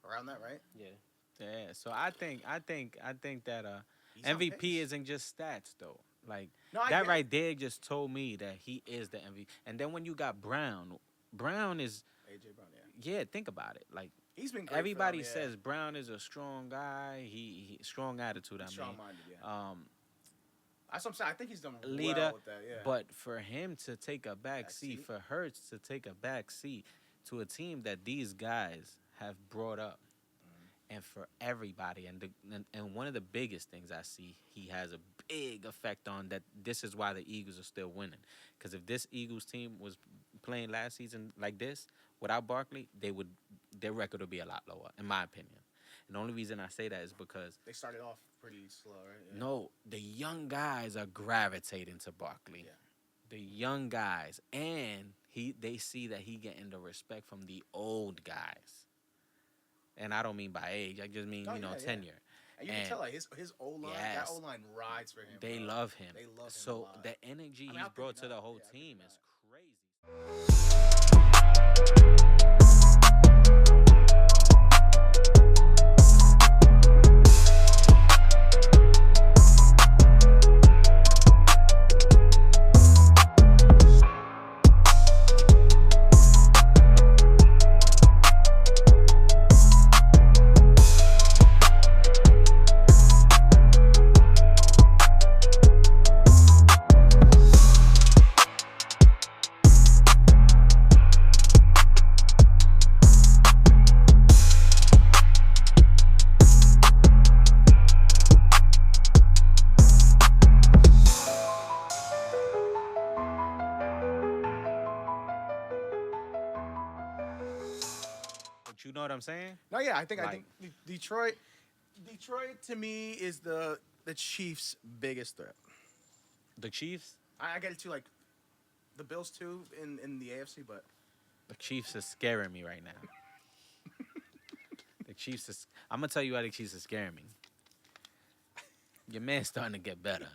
S1: Around that, right?
S3: Yeah.
S2: Yeah, so I think that
S1: He's on
S2: MVP
S1: pace.
S2: isn't just stats though. Like
S1: No, I
S2: that
S1: get it.
S2: right there just told me that he is the MVP. And then when you got Brown is
S1: AJ Brown, yeah.
S2: think about it. Like
S1: He's been great for
S2: everybody
S1: them, yeah.
S2: says Brown is a strong guy. He strong attitude.
S1: He's
S2: I mean,
S1: strong-minded, yeah.
S2: That's
S1: That's what I'm saying. I think he's done
S2: leader,
S1: well with that, yeah.
S2: but for him to take a back seat,
S1: Backseat.
S2: for Hurts to take a back seat to a team that these guys have brought up, and for everybody, and one of the biggest things I see he has a big effect on that. This is why the Eagles are still winning. Because if this Eagles team was playing last season like this without Barkley, their record would be a lot lower, in my opinion. And the only reason I say that is because
S1: They started off pretty slow, right? Yeah.
S2: no, the young guys are gravitating to Barkley.
S1: Yeah.
S2: The young guys, and they see that he getting the respect from the old guys. And I don't mean by age. I just mean,
S1: Oh, yeah, yeah.
S2: tenure.
S1: And you can
S2: And-
S1: tell like his O-line,
S2: Yes.
S1: that O-line rides for him.
S2: They
S1: bro.
S2: love him.
S1: They love him a
S2: So
S1: lot.
S2: the energy
S1: I mean,
S2: he's
S1: I'll
S2: brought
S1: give
S2: to
S1: you
S2: the
S1: that.
S2: whole
S1: Yeah, I'll give
S2: team
S1: you
S2: is crazy. know what I'm saying?
S1: No, yeah, I think
S2: Like-
S1: Detroit to me is the Chiefs' biggest threat.
S2: The Chiefs.
S1: I get it too, like the Bills too in the AFC, but
S2: The Chiefs is scaring me right now. The Chiefs is. I'm gonna tell you why the Chiefs is scaring me. Your man's starting to get better.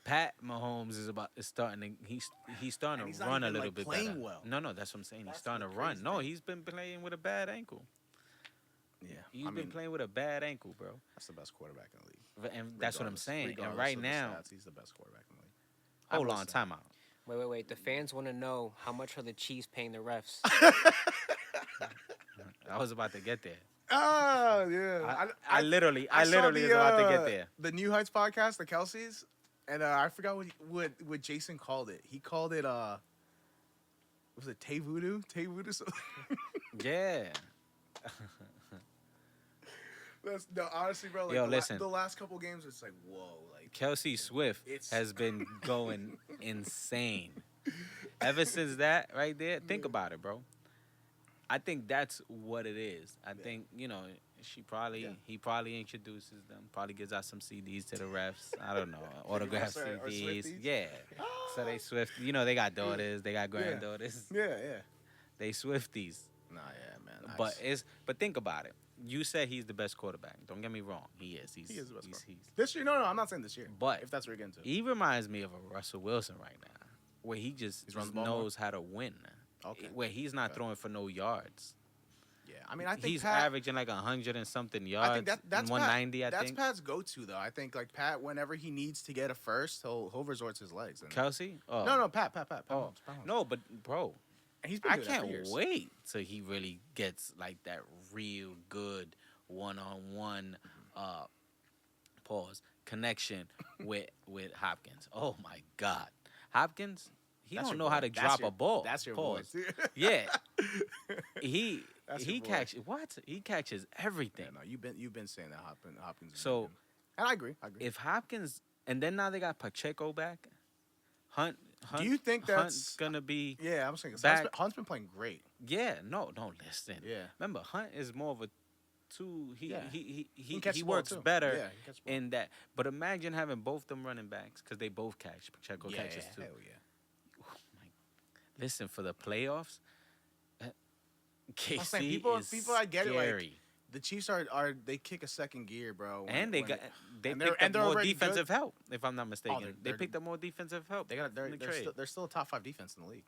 S2: Pat Mahomes is starting to he's starting
S1: And he's
S2: to
S1: not
S2: run a
S1: even,
S2: little
S1: like,
S2: bit
S1: playing
S2: better.
S1: well.
S2: No, that's what I'm saying. He's
S1: That's
S2: starting
S1: the
S2: to run.
S1: crazy
S2: No,
S1: thing.
S2: he's been playing with a bad ankle.
S1: yeah,
S2: He's been playing with a bad ankle, bro.
S1: That's the best quarterback in the league.
S2: And that's what I'm
S1: Regardless-
S2: saying. And
S1: regardless
S2: right
S1: of the
S2: now,
S1: stats, he's the best quarterback in the league. I
S2: hold
S1: will
S2: on,
S1: say.
S2: time out.
S3: Wait. The fans want to know how much are the Chiefs paying the refs?
S2: I was about to get there.
S1: Oh yeah,
S2: I literally
S1: saw
S2: was about to get there.
S1: The New Heights podcast, the Kelseys, and I forgot what Jason called it. He called it was it Tay Voodoo? Tay Voodoo.
S2: Yeah.
S1: That's no, honestly, bro. Like
S2: Yo,
S1: the,
S2: listen.
S1: the last couple games, it's like whoa, like
S2: Kelsey Swift
S1: It's-
S2: has been going insane. Ever since that right there, think about it, bro. I think that's what it is. I think, he probably introduces them, probably gives out some CDs to the refs. I don't know. Autograph
S1: Or
S2: CDs.
S1: Swifties?
S2: Yeah. So they Swift, they got daughters, they got granddaughters.
S1: yeah.
S2: They Swifties.
S1: Nah, yeah, man.
S2: But think about it. You said he's the best quarterback. Don't get me wrong. He is.
S1: He is the best quarterback.
S2: He's
S1: This year, no, I'm not saying this year.
S2: But
S1: if that's what you're getting to,
S2: he reminds me of a Russell Wilson right now, where he just
S1: He's running the ball more?
S2: knows how to win.
S1: Okay.
S2: Where he's not
S1: Okay.
S2: throwing for no yards.
S1: yeah. I mean, I think
S2: He's
S1: Pat,
S2: averaging like 100 and something yards.
S1: I think that's
S2: 190.
S1: Pat,
S2: I
S1: that's
S2: think.
S1: Pat's go-to though. I think like Pat, whenever he needs to get a first, he'll resort to his legs. And,
S2: Kelsey? Oh.
S1: no, Pat.
S2: Oh.
S1: Mahomes, Pat Mahomes.
S2: No, but bro,
S1: And he's been
S2: I
S1: doing that for
S2: can't
S1: years.
S2: wait till he really gets like that real good one-on-one connection with Hopkins. Oh my God, Hopkins, he
S1: That's
S2: don't
S1: your
S2: know how
S1: boy.
S2: to
S1: That's
S2: drop
S1: your-
S2: a ball.
S1: That's your
S2: pause.
S1: boy.
S2: Yeah, he
S1: That's your
S2: he
S1: boy.
S2: catches what? He catches everything.
S1: Yeah, no, you've been saying that Hopkins. is
S2: So,
S1: good. And I agree.
S2: If Hopkins, and then now they got Pacheco back, Hunt.
S1: Do you think
S2: Hunt's
S1: that's-
S2: gonna be?
S1: yeah, I'm saying
S2: back-
S1: Hunt's been playing great.
S2: Yeah, no, listen.
S1: Yeah.
S2: Remember, Hunt is more of a two.
S1: Yeah.
S2: He
S1: can catch
S2: he
S1: the ball,
S2: works
S1: too.
S2: better
S1: Yeah, he catches the ball.
S2: in that. But imagine having both them running backs because they both catch. Pacheco catches too.
S1: Hell yeah.
S2: Listen, for the playoffs, KC
S1: saying,
S2: is
S1: people, I get it, like,
S2: scary.
S1: The Chiefs they kick a second gear, bro.
S2: And they
S1: when-
S2: they
S1: and they're-
S2: picked
S1: and
S2: up
S1: they're
S2: more
S1: already
S2: defensive help. If I'm not mistaken, they
S1: they're-
S2: picked up more defensive help.
S1: they're
S2: in the trade.
S1: still a top 5 defense in the league.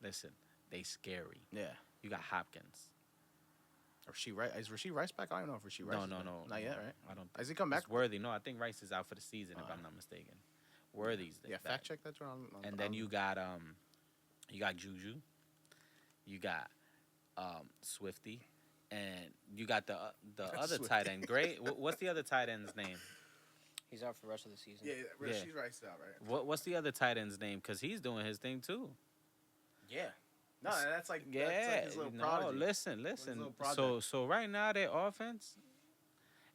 S2: Listen, they scary.
S1: Yeah.
S2: You got Hopkins.
S1: Is Rasheed Rice back? I don't know if Rasheed Rice.
S2: No,
S1: is back.
S2: no,
S1: Not yet, right?
S2: I don't.
S1: Has he come back?
S2: It's Worthy. No, I think Rice is out for the season. If
S1: Uh,
S2: I'm not mistaken, Worthy's
S1: Yeah,
S2: back.
S1: fact check that.
S2: And then you got Juju, you got Swifty, and you got the other
S1: Swifty.
S2: tight end. Great. What's the other tight end's name?
S3: He's out for the rest of the season.
S1: Yeah,
S2: Yeah.
S1: Rasheed Rice is out, right?
S2: What's the other tight end's name? Because he's doing his thing too.
S1: Yeah. No, that's like
S2: Yeah.
S1: his little
S2: No,
S1: prodigy.
S2: listen.
S1: little
S2: So
S1: project.
S2: right now their offense,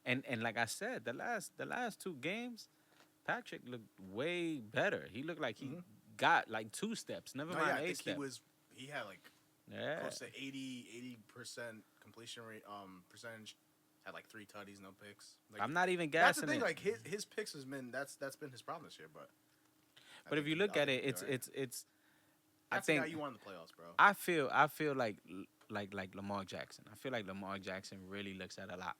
S2: and like I said, the last 2 games, Patrick looked way better. He looked like he got like 2 steps. Never
S1: No,
S2: mind
S1: yeah, I
S2: 8
S1: think
S2: steps.
S1: he had like
S2: Yeah.
S1: close to 80% completion rate percentage. Had like 3 tutties, no picks. Like,
S2: I'm not even
S1: that's
S2: gassing
S1: the thing.
S2: it.
S1: Like his picks has been that's been his problem this year. But I
S2: But if
S1: think
S2: you
S1: he-
S2: look
S1: I
S2: at
S1: think
S2: it,
S1: he'll be alright.
S2: it's. I
S1: That's the
S2: think
S1: guy you want in the playoffs, bro.
S2: I feel like Lamar Jackson. I feel like Lamar Jackson really looks at a lot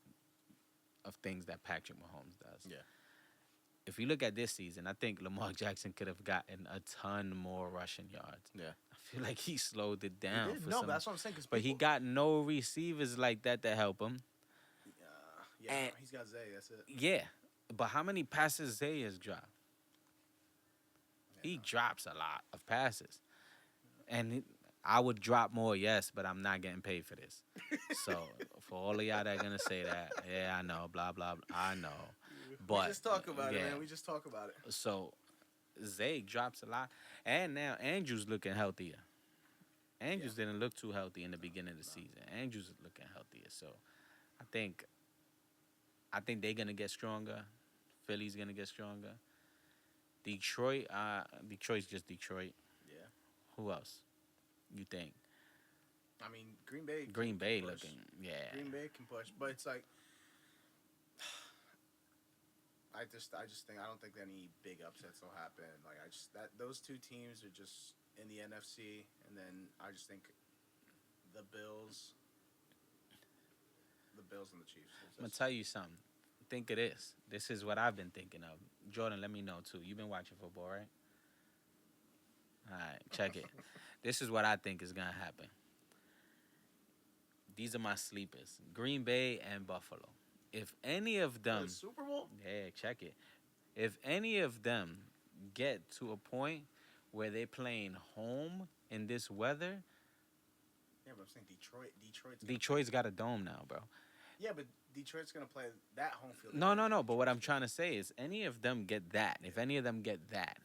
S2: of things that Patrick Mahomes does.
S1: Yeah.
S2: If you look at this season, I think Lamar Jackson could have gotten a ton more rushing yards.
S1: Yeah.
S2: I feel like he slowed it
S1: He
S2: down.
S1: did.
S2: For
S1: No,
S2: some,
S1: but that's what I'm saying.
S2: but he got no receivers like that to help him.
S1: Yeah,
S2: and-
S1: he's got Zay. That's it.
S2: Yeah, but how many passes Zay has dropped? He drops a lot of passes, and I would drop more, yes, but I'm not getting paid for this. So for all of y'all that are gonna say that, yeah, I know, blah blah, blah I know, but
S1: we just talk about it,
S2: yeah.
S1: man. We just talk about it.
S2: So Zay drops a lot, and now Andrew's looking healthier. Andrews didn't look too healthy in the beginning of the season. Andrews is looking healthier, so I think they're gonna get stronger. Philly's gonna get stronger. Detroit's just Detroit.
S1: Yeah.
S2: Who else? You think?
S1: I mean, Green Bay.
S2: Green
S1: can
S2: Bay
S1: push.
S2: looking, yeah.
S1: Green Bay can push, but it's like I just think I don't think any big upsets will happen. Like I just that those two teams are just in the NFC, and then I just think the Bills, and the Chiefs.
S2: I'm gonna tell you something. Think of this. This is what I've been thinking of. Jordan, let me know too. You've been watching football, right? All right, check it. This is what I think is gonna happen. These are my sleepers: Green Bay and Buffalo. If any of them,
S1: Super Bowl.
S2: yeah, check it. If any of them get to a point where they're playing home in this weather,
S1: Yeah, but I'm saying
S2: Detroit's got a dome now, bro.
S1: Yeah, but Detroit's gonna play that home field.
S2: No. But what I'm trying to say is, any of them get that. If any of them get that,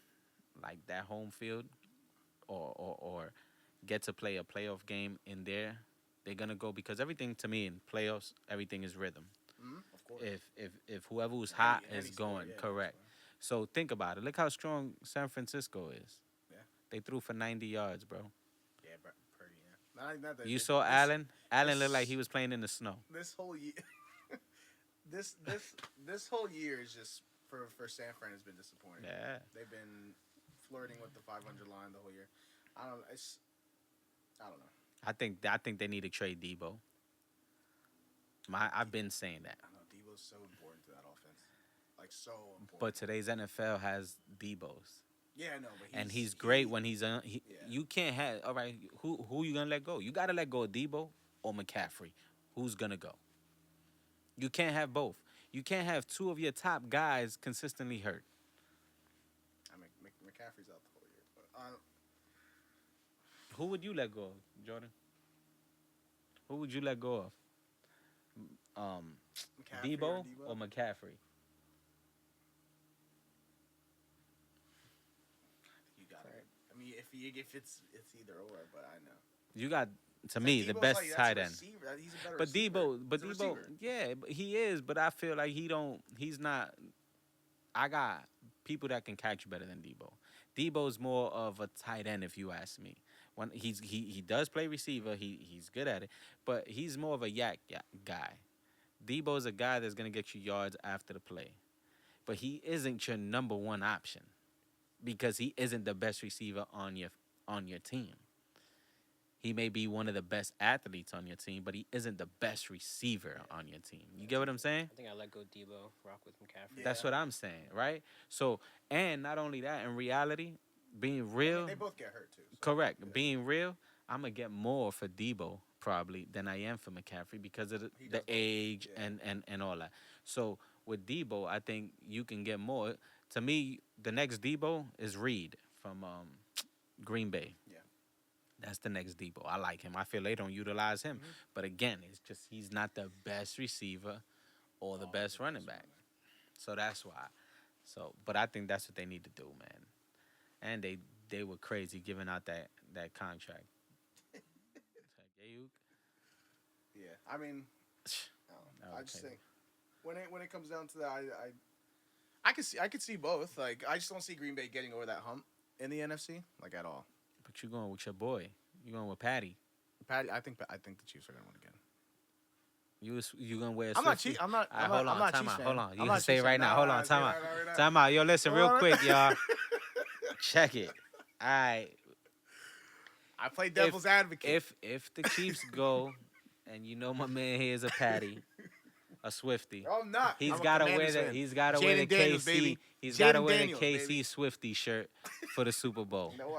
S2: like that home field, or get to play a playoff game in there, they're gonna go because everything to me in playoffs, everything is rhythm.
S1: Of course.
S2: If whoever who's hot
S1: Any
S2: is
S1: score,
S2: going
S1: yeah,
S2: correct.
S1: that's
S2: So think about it. Look how strong San Francisco is.
S1: Yeah.
S2: They threw for 90 yards, bro.
S1: Yeah, Purdy. Yeah. Not that
S2: You saw Allen. Allen looked like he was playing in the snow.
S1: This whole year, this whole year is just for San Fran has been disappointing.
S2: Yeah.
S1: They've been flirting with the 500 line the whole year. I don't know.
S2: I think they need to trade Debo. I've been saying that.
S1: I know Debo's so important to that offense, like so important.
S2: But today's NFL has Debo's.
S1: Yeah, I know, but
S2: He's great when he's on. You can't have all right. Who you gonna let go? You gotta let go of Debo or McCaffrey. Who's gonna go? You can't have both. You can't have two of your top guys consistently hurt.
S1: I mean, McCaffrey's out the whole year. But,
S2: Who would you let go of, Jordan? Who would you let go of?
S1: McCaffrey
S2: Debo or McCaffrey?
S1: You got it. I mean, if it's either or, but I know.
S2: You got to me the best tight end.
S1: He's a better
S2: But
S1: receiver.
S2: But
S1: He's a
S2: Debo,
S1: receiver.
S2: yeah, but he is. But I feel like he's not. I got people that can catch better than Debo. Debo's more of a tight end, if you ask me. When he does play receiver, he's good at it, but he's more of a yak guy. Debo's a guy that's gonna get you yards after the play, but he isn't your number one option because he isn't the best receiver on your team. He may be one of the best athletes on your team, but he isn't the best receiver on your team. You get what I'm saying?
S3: I think I let go Debo, rock with McCaffrey.
S1: Yeah.
S2: That's what I'm saying, right? So, and not only that, in reality, being real,
S1: I mean, they both get hurt too. So.
S2: correct.
S1: Yeah.
S2: Being real, I'm gonna get more for Debo probably than I am for McCaffrey because of the
S1: He does both.
S2: age
S1: Yeah.
S2: and all that. So with Debo, I think you can get more. To me, the next Debo is Reed from Green Bay.
S1: Yeah.
S2: That's the next Debo. I like him. I feel they don't utilize him.
S1: Mhm.
S2: But again, it's just he's not the best receiver or the best running back. So that's why. So, but I think that's what they need to do, man. And they were crazy giving out that contract.
S1: Yeah, I mean, I don't know. I just think when it comes down to that, I could see both. Like, I just don't see Green Bay getting over that hump in the NFC, like at all.
S2: But you're going with your boy. You're going with Patty.
S1: Patty, I think the Chiefs are gonna win again.
S2: You gonna wear?
S1: I'm not cheap. I'm not.
S2: Right,
S1: I'm
S2: hold
S1: not,
S2: on,
S1: I'm not
S2: time
S1: Chiefs
S2: out.
S1: fan.
S2: Hold on. You
S1: I'm
S2: can
S1: not
S2: say
S1: Chiefs
S2: right
S1: fan.
S2: now.
S1: Nah,
S2: Hold
S1: nah,
S2: on.
S1: say
S2: Time out.
S1: right now.
S2: Time out. Yo, listen real quick, y'all. Check it. All right.
S1: I play devil's advocate.
S2: If the Chiefs go, and you know my man here is a Patty, a Swifty.
S1: I'm not.
S2: He's
S1: I'm a
S2: got to wear
S1: Commanders
S2: the
S1: fan.
S2: he's got to wear the
S1: Jaden Daniels,
S2: KC.
S1: baby.
S2: He's got to
S1: Jaden
S2: wear
S1: Daniels,
S2: the KC
S1: baby.
S2: Swifty shirt for the Super Bowl.
S1: No,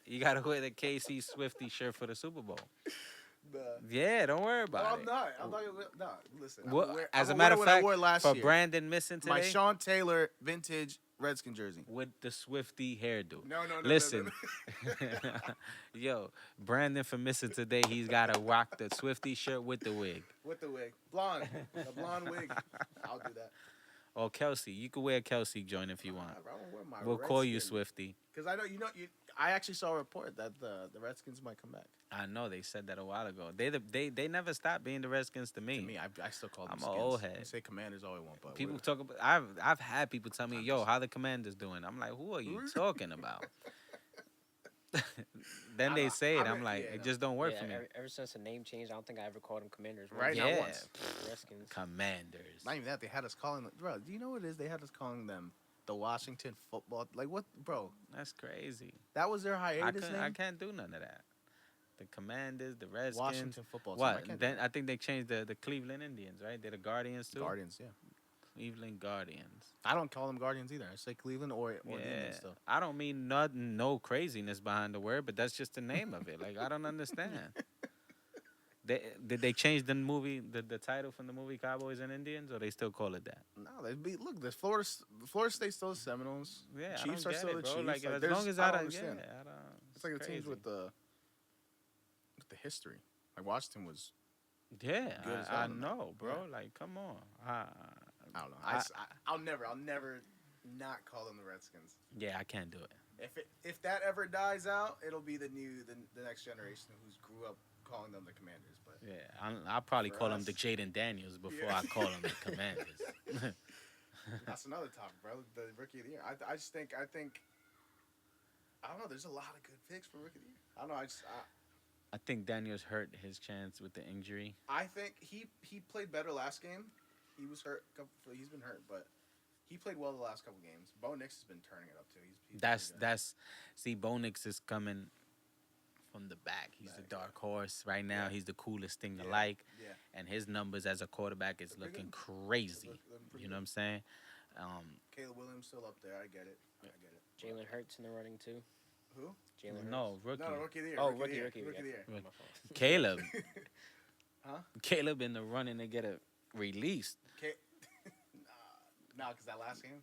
S2: You got to wear the KC Swifty shirt for the Super Bowl.
S1: nah.
S2: Yeah, don't worry about
S1: No,
S2: it.
S1: I'm not. I'm not. Nah, listen.
S2: Well,
S1: I'm
S2: as a
S1: gonna
S2: matter
S1: wear
S2: of
S1: what I
S2: fact,
S1: wore last
S2: for
S1: year.
S2: Brandon missing today,
S1: My Sean Taylor vintage Redskin jersey.
S2: with the Swifty hairdo.
S1: No.
S2: Listen, yo, Brandon for missing today, he's got to rock the Swifty shirt with the wig.
S1: With the wig, blonde, the blonde wig. I'll do that.
S2: Or Kelsey, you can wear a Kelsey joint if you want.
S1: I won't wear my
S2: We'll call you
S1: Redskin.
S2: Swifty.
S1: Because I know you. I actually saw a report that the Redskins might come back.
S2: I know they said that a while ago. They never stopped being the Redskins to me.
S1: To me, I still call them
S2: I'm
S1: skins.
S2: an old head.
S1: I say Commanders all I want, but
S2: People
S1: whatever.
S2: talk about. I've had people tell me, "Yo, how the Commanders doing?" I'm like, "Who are you talking about?" Then
S1: I
S2: they
S1: don't-
S2: say it.
S1: I'm
S2: I'm
S1: a-
S2: like,
S1: yeah,
S2: it
S1: no.
S2: just don't work
S3: Yeah,
S2: for me.
S3: ever since the name changed, I don't think I ever called them Commanders.
S1: Right,
S3: once.
S1: not
S2: Yeah.
S1: once.
S3: Redskins.
S2: Commanders.
S1: Not even that. They had us calling them, bro. Do you know what it is? They had us calling them the Washington Football. Like what, bro?
S2: That's crazy.
S1: That was their hiatus
S2: I
S1: name.
S2: can't do none of that. The Commanders, the Redskins.
S1: Washington Football Team.
S2: What?
S1: I can't
S2: Then
S1: do
S2: I think they changed the Cleveland Indians, right? They're the Guardians
S1: that.
S2: too.
S1: Guardians. Yeah.
S2: Cleveland Guardians.
S1: I don't call them Guardians either. I say Cleveland or the Indians still.
S2: I don't mean no craziness behind the word, but that's just the name of it. Like I don't understand. Did they change the movie the title from the movie Cowboys and Indians, or they still call it that?
S1: No, they be look. There's Florida State's still the Seminoles.
S2: Yeah,
S1: Chiefs
S2: I
S1: are
S2: don't
S1: still
S2: get
S1: the
S2: it, bro.
S1: Chiefs.
S2: Like, as
S1: there's-
S2: long as
S1: I
S2: I
S1: don't
S2: don't,
S1: understand.
S2: yeah, I don't.
S1: It's like the teams
S2: crazy.
S1: with the history. Like Washington was.
S2: Yeah,
S1: good as
S2: I
S1: hell in that.
S2: know, bro.
S1: Yeah.
S2: Like, come on.
S1: I don't know. I'll never not call them the Redskins.
S2: Yeah, I can't do it.
S1: If that ever dies out, it'll be the next generation who's grew up calling them the Commanders. But
S2: Yeah, I'll probably
S1: For
S2: call them
S1: us.
S2: the Jaden Daniels before
S1: Yeah.
S2: I call them the Commanders.
S1: that's another topic, bro. The rookie of the year. I just think I don't know. There's a lot of good picks for rookie of the year. I don't know.
S2: I think Daniels hurt his chance with the injury.
S1: I think he played better last game. He was hurt. He's been hurt, but he played well the last couple games. Bo Nix has been turning it up too. He's
S2: That's see, Bo Nix is coming from the back. He's the dark horse right now.
S1: Yeah.
S2: He's the coolest thing to
S1: Yeah.
S2: like,
S1: Yeah.
S2: and his numbers as a quarterback is
S1: They're pretty
S2: looking
S1: good.
S2: crazy.
S1: Looking pretty
S2: You know what I'm saying?
S1: Caleb Williams still up there. I get it.
S3: Jalen Hurts in the running too.
S1: Who?
S3: Jalen Hurts.
S2: No, rookie.
S1: No, rookie of the year.
S3: Oh,
S1: rookie of the year.
S3: rookie.
S1: Rookie of the
S3: Yeah.
S1: year.
S3: My fault.
S2: Caleb.
S1: Huh?
S2: Caleb in the running to get it released
S1: Nah, because that last game.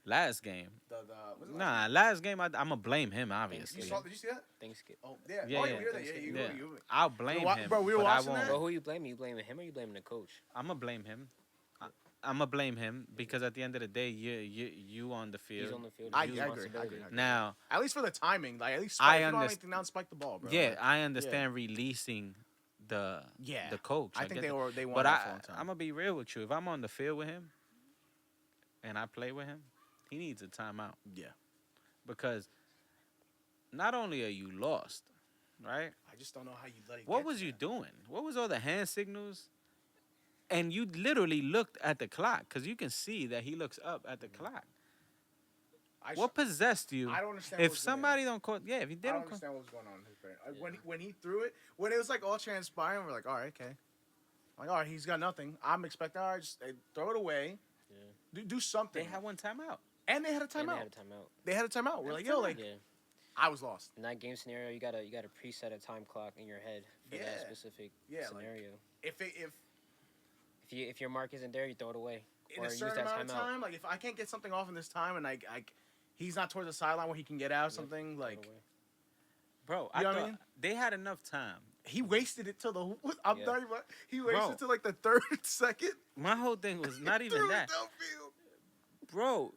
S2: last game.
S1: Was it last
S2: Nah, last game I'm gonna blame him
S1: game?
S2: obviously.
S1: Did you see that?
S3: Thanksgiving.
S1: Oh yeah.
S2: Yeah,
S1: oh,
S2: yeah.
S1: you were there. Yeah, you
S2: Yeah.
S1: were. You were.
S2: I'll blame him,
S1: Bro, we were
S2: but I
S1: watching
S2: won't.
S1: that?
S3: Well, who you blaming? You blaming him or you blaming the coach?
S2: I'm gonna blame him. I'm gonna blame him because at the end of the day, you on the field.
S3: He's on the field.
S1: I
S3: It's his
S1: agree.
S3: responsibility.
S2: Now,
S1: At least for the timing, like at least
S2: I
S1: if you don't have
S2: underst-
S1: anything down, spike the ball, bro.
S2: yeah,
S1: Like,
S2: I understand releasing the
S1: yeah.
S2: the coach.
S1: I think
S2: get
S1: they
S2: that.
S1: won
S2: But
S1: that for a long time.
S2: I'm gonna be real with you. If I'm on the field with him and I play with him, he needs a timeout
S1: Yeah.
S2: because not only are you lost, right?
S1: I just don't know how you let it.
S2: What
S1: get
S2: was
S1: to
S2: you
S1: that.
S2: doing? What was all the hand signals? And you literally looked at the clock because you can see that he looks up at the clock. What possessed you?
S1: I don't understand. what
S2: If
S1: was going on.
S2: somebody don't call, yeah, if he
S1: I don't
S2: didn't call,
S1: understand what was going on in his brain. When he threw it, when it was like all transpiring, we're like, all right, okay. Like, all right, he's got nothing. I'm expecting, all right, just throw it away.
S3: Yeah.
S1: Do something.
S2: they had one timeout.
S1: And they had a
S3: And they
S1: timeout.
S3: had a timeout.
S1: They had a timeout. We're like, yo, like,
S3: Yeah.
S1: I was lost.
S3: In that game scenario, you gotta preset a time clock in your head for
S1: Yeah.
S3: that specific
S1: Yeah, like,
S3: scenario.
S1: If
S3: If your mark isn't there, you throw it away.
S1: in
S3: Or
S1: a
S3: use
S1: certain
S3: that
S1: amount of
S3: timeout.
S1: time, like if I can't get something off in this time, and he's not towards the sideline where he can get out, or something
S3: Throw it
S1: like
S3: away.
S2: Bro,
S1: You
S2: I
S1: know what I
S2: thought
S1: mean?
S2: they had enough time.
S1: he wasted it till the. I'm
S3: Yeah.
S1: not even. He wasted
S2: Bro.
S1: it till like the third second.
S2: My whole thing was not even
S1: Threw it
S2: that,
S1: downfield.
S2: bro.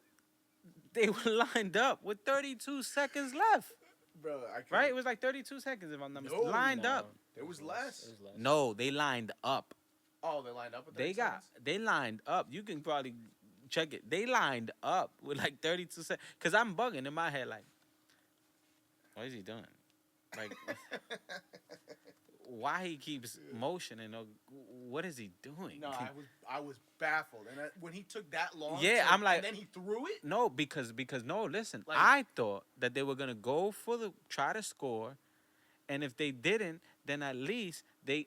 S2: They were lined up with 32 seconds left,
S1: Bro, I couldn't-
S2: right? It was like 32 seconds if I'm not mistaken.
S1: No,
S2: Lined
S3: No,
S2: up.
S1: It was less.
S3: It was less.
S2: No, they lined up.
S1: Oh, they lined up. With
S2: They
S1: 30
S2: got
S1: seconds?
S2: they lined up. You can probably check it. They lined up with like 32 seconds. Cause I'm bugging in my head like, what is he doing? Like, why he keeps motioning? Or what is he doing?
S1: No, I was baffled, and when he took that long,
S2: Yeah, I'm like-
S1: and then he threw it.
S2: No, because no. Listen,
S1: Like-
S2: I thought that they were gonna go for try to score, and if they didn't, then at least the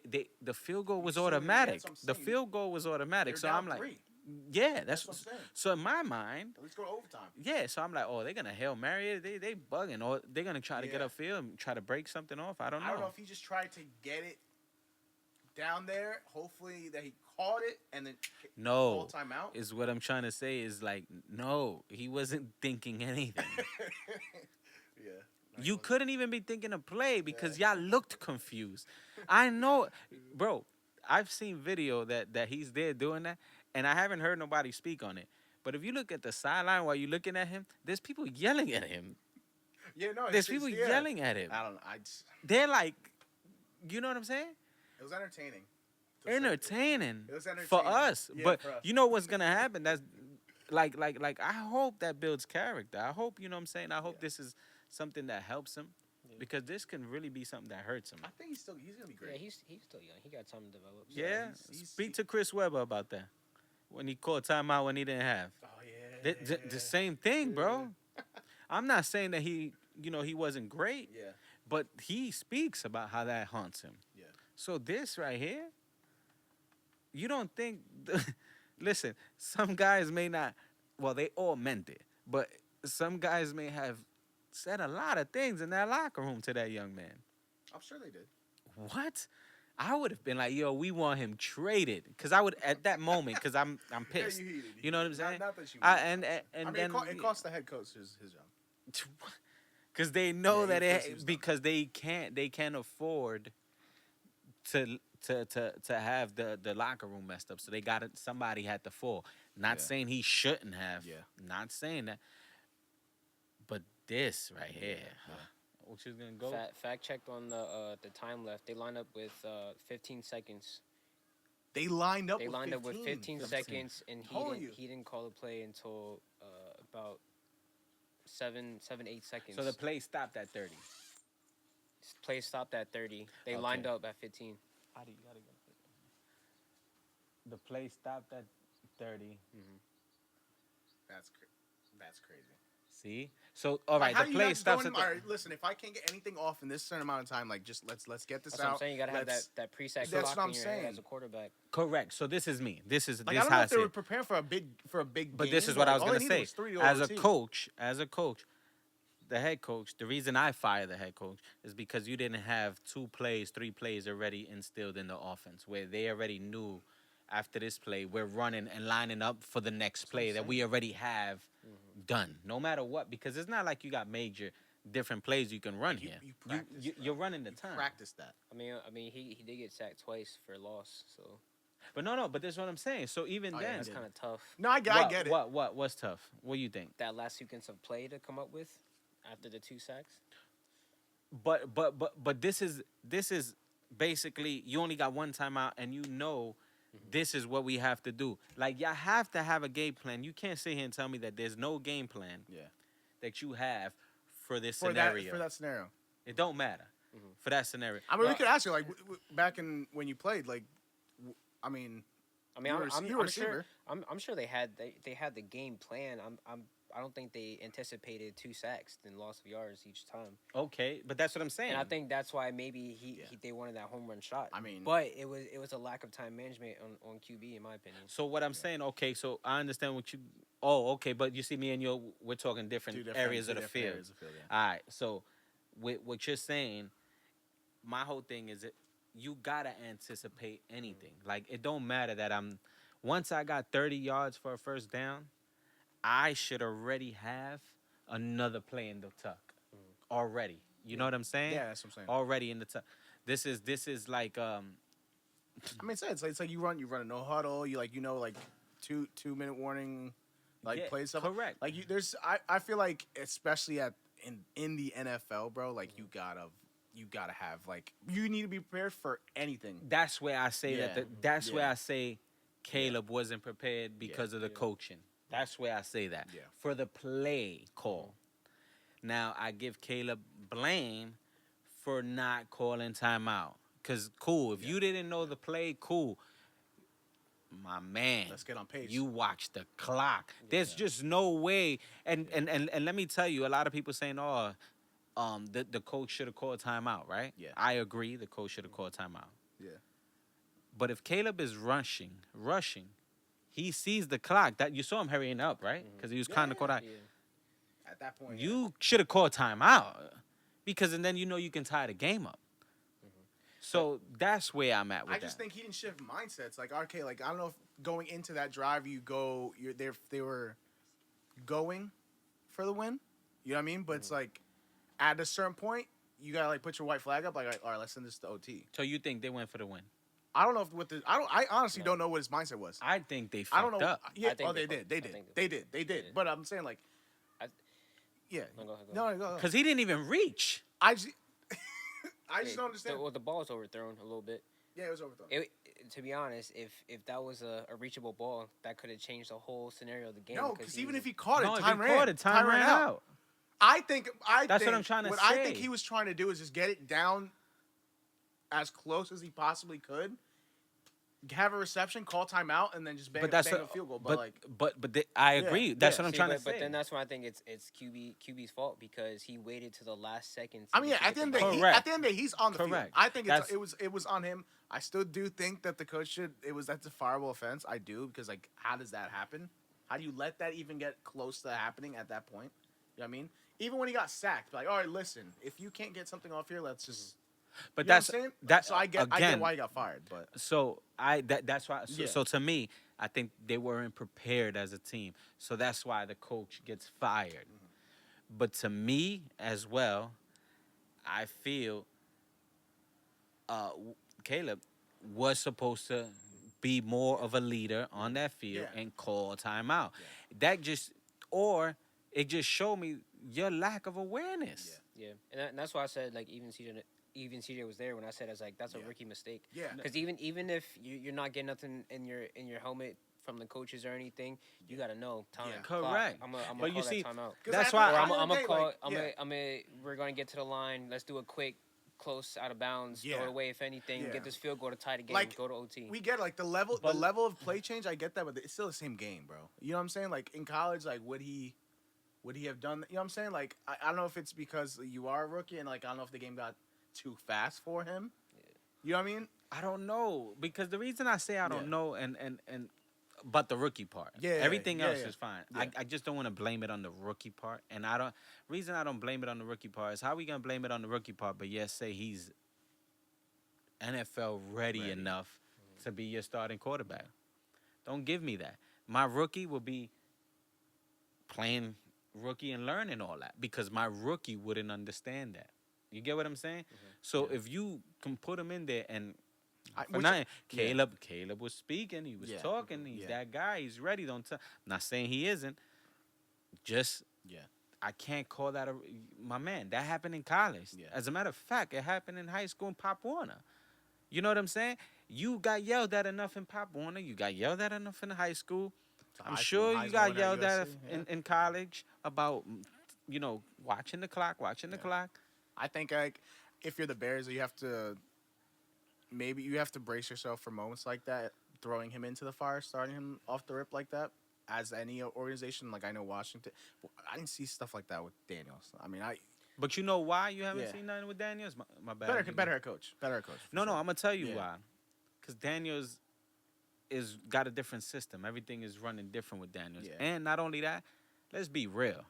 S2: field goal was
S1: You see what I mean?
S2: automatic.
S1: That's what I'm
S2: The
S1: saying.
S2: field goal was automatic.
S1: They're
S2: So
S1: down
S2: I'm like,
S1: 3.
S2: yeah,
S1: That's
S2: that's
S1: what I'm saying.
S2: so in my mind.
S1: Let's go to overtime.
S2: Yeah, so I'm like, oh, they're gonna Hail Mary it. They bugging, or they're gonna try to get
S1: Yeah.
S2: upfield and try to break something off. I don't know.
S1: I don't know if he just tried to get it down there. Hopefully that he caught it and then
S2: No,
S1: call timeout.
S2: is what I'm trying to say is like, no, he wasn't thinking anything.
S1: Yeah. No, he
S2: You
S1: wasn't.
S2: couldn't even be thinking of play because y'all looked confused. I know, bro. I've seen video that he's there doing that, and I haven't heard nobody speak on it. But if you look at the sideline while you're looking at him, there's people yelling at him.
S1: Yeah, no.
S2: There's people yelling at him.
S1: I don't know.
S2: They're like, you know what I'm saying?
S1: It was entertaining. to say.
S2: Entertaining
S1: It was entertaining
S2: for us.
S1: Yeah,
S2: But
S1: for us.
S2: you know what's gonna happen? That's like I hope that builds character. I hope, you know what I'm saying? I hope
S1: Yeah.
S2: this is something that helps him. because this can really be something that hurts him.
S1: I think he's gonna be
S3: Yeah,
S1: great.
S3: he's still young. He got time to develop. So.
S2: Yeah,
S1: he's-
S2: speak to Chris Webber about that when he called timeout when he didn't have.
S1: Oh yeah.
S2: The same thing, bro. I'm not saying that he wasn't great,
S1: Yeah.
S2: but he speaks about how that haunts him.
S1: Yeah.
S2: So this right here, you don't think? Listen, some guys may not. Well, they all meant it, but some guys may have said a lot of things in that locker room to that young man.
S1: I'm sure they did.
S2: What? I would have been like, yo, we want him traded, because I would at that moment, because I'm pissed.
S1: Yeah,
S2: You know what I'm saying?
S1: Not that you.
S2: And
S1: I mean,
S2: then
S1: it cost the head coach his job.
S2: because they know
S1: Yeah,
S2: that
S1: he was done.
S2: because they can't afford to have the locker room messed up. So they got it. Somebody had to fall. Not
S1: Yeah.
S2: saying he shouldn't have.
S1: Yeah.
S2: Not saying that. But this right here, which is gonna go.
S3: Fact checked on the time left. They lined up with 15 seconds.
S1: They lined up.
S3: They
S1: with
S3: lined up with 15
S2: 15.
S3: seconds, and
S1: Told you.
S3: he didn't call the play until about 8 seconds.
S2: So the play stopped at 30.
S3: Play stopped at 30. They
S2: Okay.
S3: lined up at 15.
S2: How do you gotta go? The play stopped at 30.
S1: That's crazy.
S2: See? So all right,
S1: Like, how
S2: the
S1: do you
S2: play
S1: not
S2: stops
S1: go
S2: at
S1: in- all right, listen, if I can't get anything off in this certain amount of time, like just let's get this
S3: That's what
S1: out.
S3: I'm saying. You gotta have
S1: Let's-
S3: that preset
S1: That's
S3: clock
S1: what I'm
S3: in your head
S1: saying.
S3: as a quarterback.
S2: Correct. So this is me. This is
S1: Like
S2: this
S1: I don't
S2: how
S1: know
S2: I
S1: if they
S2: see
S1: were
S2: it.
S1: preparing for a big.
S2: But
S1: game,
S2: this is what I was
S1: all
S2: gonna
S1: they needed
S2: say.
S1: was 3 to
S2: As a
S1: OT.
S2: coach, the head coach. The reason I fired the head coach is because you didn't have 3 plays already instilled in the offense, where they already knew after this play we're running and lining up for the next play that we already have done, no matter what. Because it's not like you got major different plays you can run here.
S1: You practice,
S2: You're running the time.
S1: Practice that.
S3: I mean, he did get sacked twice for a loss, so
S2: But no. But that's what I'm saying. So even
S1: Oh, yeah,
S2: then,
S3: that's kind of tough.
S1: No, I get it.
S2: What's tough? What do you think?
S3: That last sequence of play to come up with after the 2 sacks.
S2: But this is basically, you only got one timeout, and you know this is what we have to do. Like, y'all have to have a game plan. You can't sit here and tell me that there's no game plan
S1: Yeah.
S2: that you have for this
S1: For
S2: scenario.
S1: that scenario.
S2: It don't matter for that scenario.
S1: I mean, we could ask you like back in when you played, like, I mean,
S3: I mean,
S1: you were
S3: I'm
S1: a
S3: sure.
S1: receiver.
S3: I'm sure they had the game plan. I don't think they anticipated 2 sacks and loss of yards each time.
S2: Okay, but that's what I'm saying.
S3: And I think that's why maybe they wanted that home run shot.
S1: I mean,
S3: but it was a lack of time management on QB, in my opinion.
S2: So what I'm saying, okay, so I understand what you. Oh, okay, but you see, me and you, we're talking different areas of the field. All right, so with what you're saying, my whole thing is that you gotta anticipate anything. Like, it don't matter that once I got 30 yards for a first down, I should already have another play in the tuck already. You know what I'm saying?
S1: Yeah, that's what I'm saying.
S2: Already in the tuck. This is like
S1: I mean, it's like you run a no huddle. You like 2-minute warning, like
S2: Yeah,
S1: play stuff.
S2: correct.
S1: Like I feel like especially in the NFL, bro. Like you gotta have like you need to be prepared for anything.
S2: That's where I say
S1: Yeah.
S2: that's where
S1: Yeah.
S2: I say Caleb wasn't prepared because of the coaching. That's where I say that.
S1: Yeah.
S2: For the play call. Now, I give Caleb blame for not calling timeout. Because, cool, if you didn't know the play, cool. My man.
S1: Let's get on pace.
S2: You watch the clock. There's just no way. And let me tell you, a lot of people saying, the coach should have called timeout, right?
S1: Yeah.
S2: I agree, the coach should have called timeout.
S1: Yeah.
S2: But if Caleb is rushing, he sees the clock. That you saw him hurrying up, right? Because he was kind of caught out.
S3: Yeah.
S1: At that point,
S2: You should have called timeout, because and then you can tie the game up. So that's where I'm at with
S1: I
S2: that.
S1: just think he didn't shift mindsets. Like, okay, like I don't know if going into that drive they were going for the win. You know what I mean? But it's like at a certain point, you gotta like put your white flag up. Like, all right, let's send this to OT.
S2: So you think they went for the win?
S1: I don't know I honestly don't know what his mindset was.
S2: I think they
S1: I don't
S2: fucked
S1: know.
S2: up.
S1: Yeah,
S3: I think
S1: they
S3: they
S1: did.
S3: fucked-
S1: They
S3: I
S1: did.
S3: think
S1: They
S3: they
S1: did. They did.
S3: did.
S1: But I'm saying like,
S3: I-
S1: yeah.
S3: No, go ahead, go
S1: No, go.
S2: Because he didn't even reach.
S1: I just don't understand.
S3: The ball was overthrown a little bit.
S1: Yeah, it was overthrown.
S3: To be honest, if that was a reachable ball, that could have changed the whole scenario of the game.
S1: No, because even if he caught it,
S2: No, if
S1: time
S2: he
S1: ran.
S2: caught it, time ran out.
S1: I think
S2: That's what I'm trying to
S1: what I think
S2: say.
S1: he was trying to do is just get it down as close as he possibly could. Have a reception, call timeout, and then just bang a field goal.
S2: I
S1: Yeah.
S2: agree. That's
S1: Yeah.
S2: what I'm
S3: See,
S2: trying to
S3: but
S2: say.
S3: then that's why I think it's QB's fault because he waited to the last second.
S1: I mean,
S3: to
S1: at
S3: get
S1: the end
S3: the
S1: of the
S3: ball.
S1: day,
S2: Correct.
S1: at the end of the day, he's on the field.
S2: Correct.
S1: I think
S2: That's-
S1: it was on him. I still do think that the coach should. That's a fireable offense. I do because like, how does that happen? How do you let that even get close to happening at that point? You know what I mean? Even when he got sacked, like, all right, listen, if you can't get something off here, let's just.
S2: But
S1: You know
S2: that's
S1: what I'm saying?
S2: that.
S1: So I get why he got fired, but
S2: So that's why. So,
S1: Yeah.
S2: so to me, I think they weren't prepared as a team. So that's why the coach gets fired.
S1: Mm-hmm.
S2: But to me as well, I feel Caleb was supposed to be more of a leader on that field
S1: Yeah.
S2: and call timeout. That just or it just showed me your lack of awareness.
S3: Yeah, and that's why I said like even CJ was there when I said it's like that's a
S1: Yeah.
S3: rookie mistake.
S1: Yeah.
S3: Because even if you're not getting nothing in your helmet from the coaches or anything, you gotta know time.
S1: Yeah.
S3: clock.
S2: Correct.
S3: I'm
S2: But
S3: gonna
S2: you
S3: call
S2: see,
S3: that timeout.
S2: that's
S1: at
S2: why
S1: the
S3: Or
S1: end
S3: I'm
S1: of the
S3: gonna
S1: day,
S3: call.
S1: like,
S3: We're gonna get to the line. Let's do a quick close out of bounds. Throw
S1: Yeah.
S3: it away if anything.
S1: Yeah.
S3: Get this field goal to tie the game.
S1: Like,
S3: go to OT.
S1: We get like the level of play change. I get that, but it's still the same game, bro. You know what I'm saying? Like in college, like would he have done? You know what I'm saying? Like I don't know if it's because you are a rookie and like I don't know if the game got too fast for him. You know what I mean?
S2: I don't know because the reason I say I don't
S1: Yeah.
S2: know and but the rookie part.
S1: Yeah,
S2: Everything
S1: yeah,
S2: else
S1: yeah.
S2: is fine.
S1: Yeah.
S2: I just don't want to blame it on the rookie part. And reason I don't blame it on the rookie part is how we gonna blame it on the rookie part, but yes, say he's NFL ready enough to be your starting quarterback. Don't give me that. My rookie will be playing rookie and learning all that because my rookie wouldn't understand that. You get what I'm saying? So if you can put him in there and for nothing, Caleb was speaking, he was
S1: Yeah.
S2: talking, he's
S1: Yeah.
S2: that guy, he's ready. Don't tell. I'm not saying he isn't. Just
S1: Yeah.
S2: I can't call that my man. That happened in college.
S1: Yeah.
S2: As a matter of fact, it happened in high school in Pop Warner. You know what I'm saying? You got yelled at enough in Pop Warner. You got yelled at enough in high school. I'm sure you got yelled at in college about, watching the clock.
S1: I think like if you're the Bears, you have to brace yourself for moments like that, throwing him into the fire, starting him off the rip like that. As any organization, like I know Washington, I didn't see stuff like that with Daniels. I mean,
S2: But you know why you haven't
S1: Yeah.
S2: seen nothing with Daniels? My bad.
S1: better head coach, for
S2: No,
S1: sure.
S2: I'm gonna tell you
S1: Yeah.
S2: why. Because Daniels is got a different system. Everything is running different with Daniels.
S1: Yeah.
S2: And not only that, let's be real.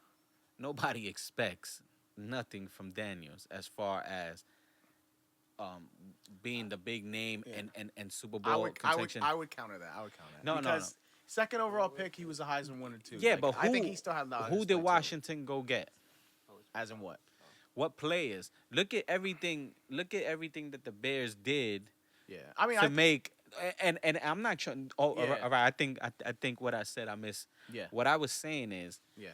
S2: Nobody expects nothing from Daniels as far as being the big name
S1: Yeah.
S2: and Super Bowl contention.
S1: I would counter that.
S2: No.
S1: Because second overall pick, he was a Heisman winner too.
S2: Yeah,
S1: Like,
S2: but
S1: I think he still had a lot on
S2: who
S1: his
S2: did
S1: plate, too.
S2: Washington go get?
S1: As in what?
S2: What players? Look at everything that the Bears did
S1: Yeah, I mean,
S2: to make and I'm not trying. Oh,
S1: Yeah.
S2: all right. I think what I said I missed.
S1: Yeah.
S2: What I was saying is
S1: Yeah.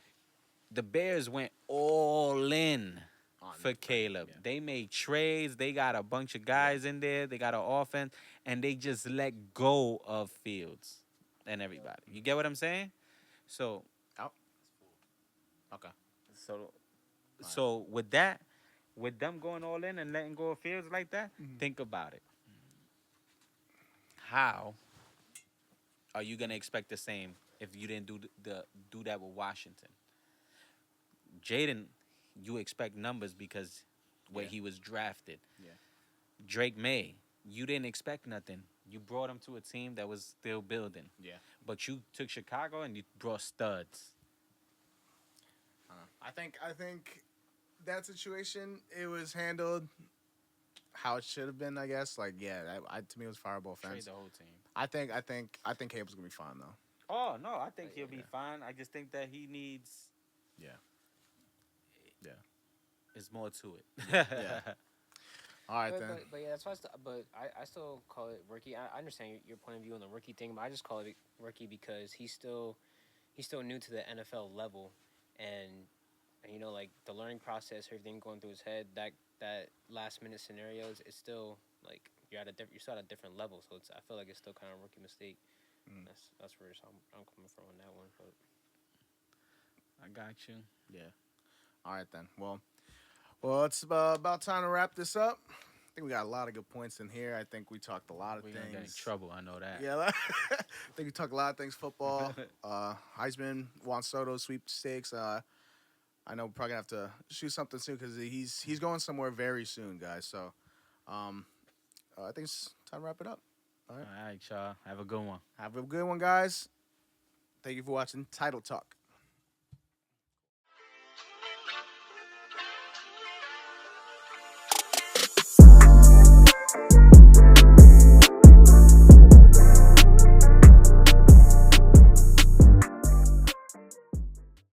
S2: the Bears went all in
S1: On-
S2: for Caleb.
S1: yeah.
S2: They made trades. They got a bunch of guys in there. They got an offense, and they just let go of Fields and everybody. You get what I'm saying? So
S1: Okay.
S2: so with that, with them going all in and letting go of Fields like that, think about it. How are you gonna expect the same if you didn't do that with Washington? Jaden, you expect numbers because where
S1: Yeah.
S2: he was drafted.
S1: Yeah.
S2: Drake May, you didn't expect nothing. You brought him to a team that was still building.
S1: Yeah.
S2: But you took Chicago and you brought studs.
S1: I think that situation it was handled how it should have been. I guess. Like, yeah, to me it was fireable
S2: Trade
S1: offense.
S2: the whole team.
S1: I think Caleb's gonna be fine though.
S2: Oh no, I think he'll be fine. I just think that he needs.
S1: Yeah. Yeah.
S2: There's more to it.
S1: Yeah. All right then.
S3: But yeah, that's why. I still call it rookie. I understand your point of view on the rookie thing, but I just call it rookie because he's still new to the NFL level, and like the learning process, everything going through his head, that last minute scenarios, it's still like you're still at a different level. So I feel like it's still kind of a rookie mistake. That's where I'm coming from on that one. But
S2: I got you.
S1: Yeah. All right then. Well, it's about time to wrap this up. I think we got a lot of good points in here. I think we talked a lot of
S2: We're
S1: things.
S2: gonna get in trouble. I know that.
S1: Yeah, I think we talked a lot of things. Football, Heisman, Juan Soto, sweepstakes. I know we're probably gonna have to shoot something soon because he's going somewhere very soon, guys. So, I think it's time to wrap it up. All right.
S2: All right, y'all. Have a good one.
S1: Have a good one, guys. Thank you for watching Title Talk.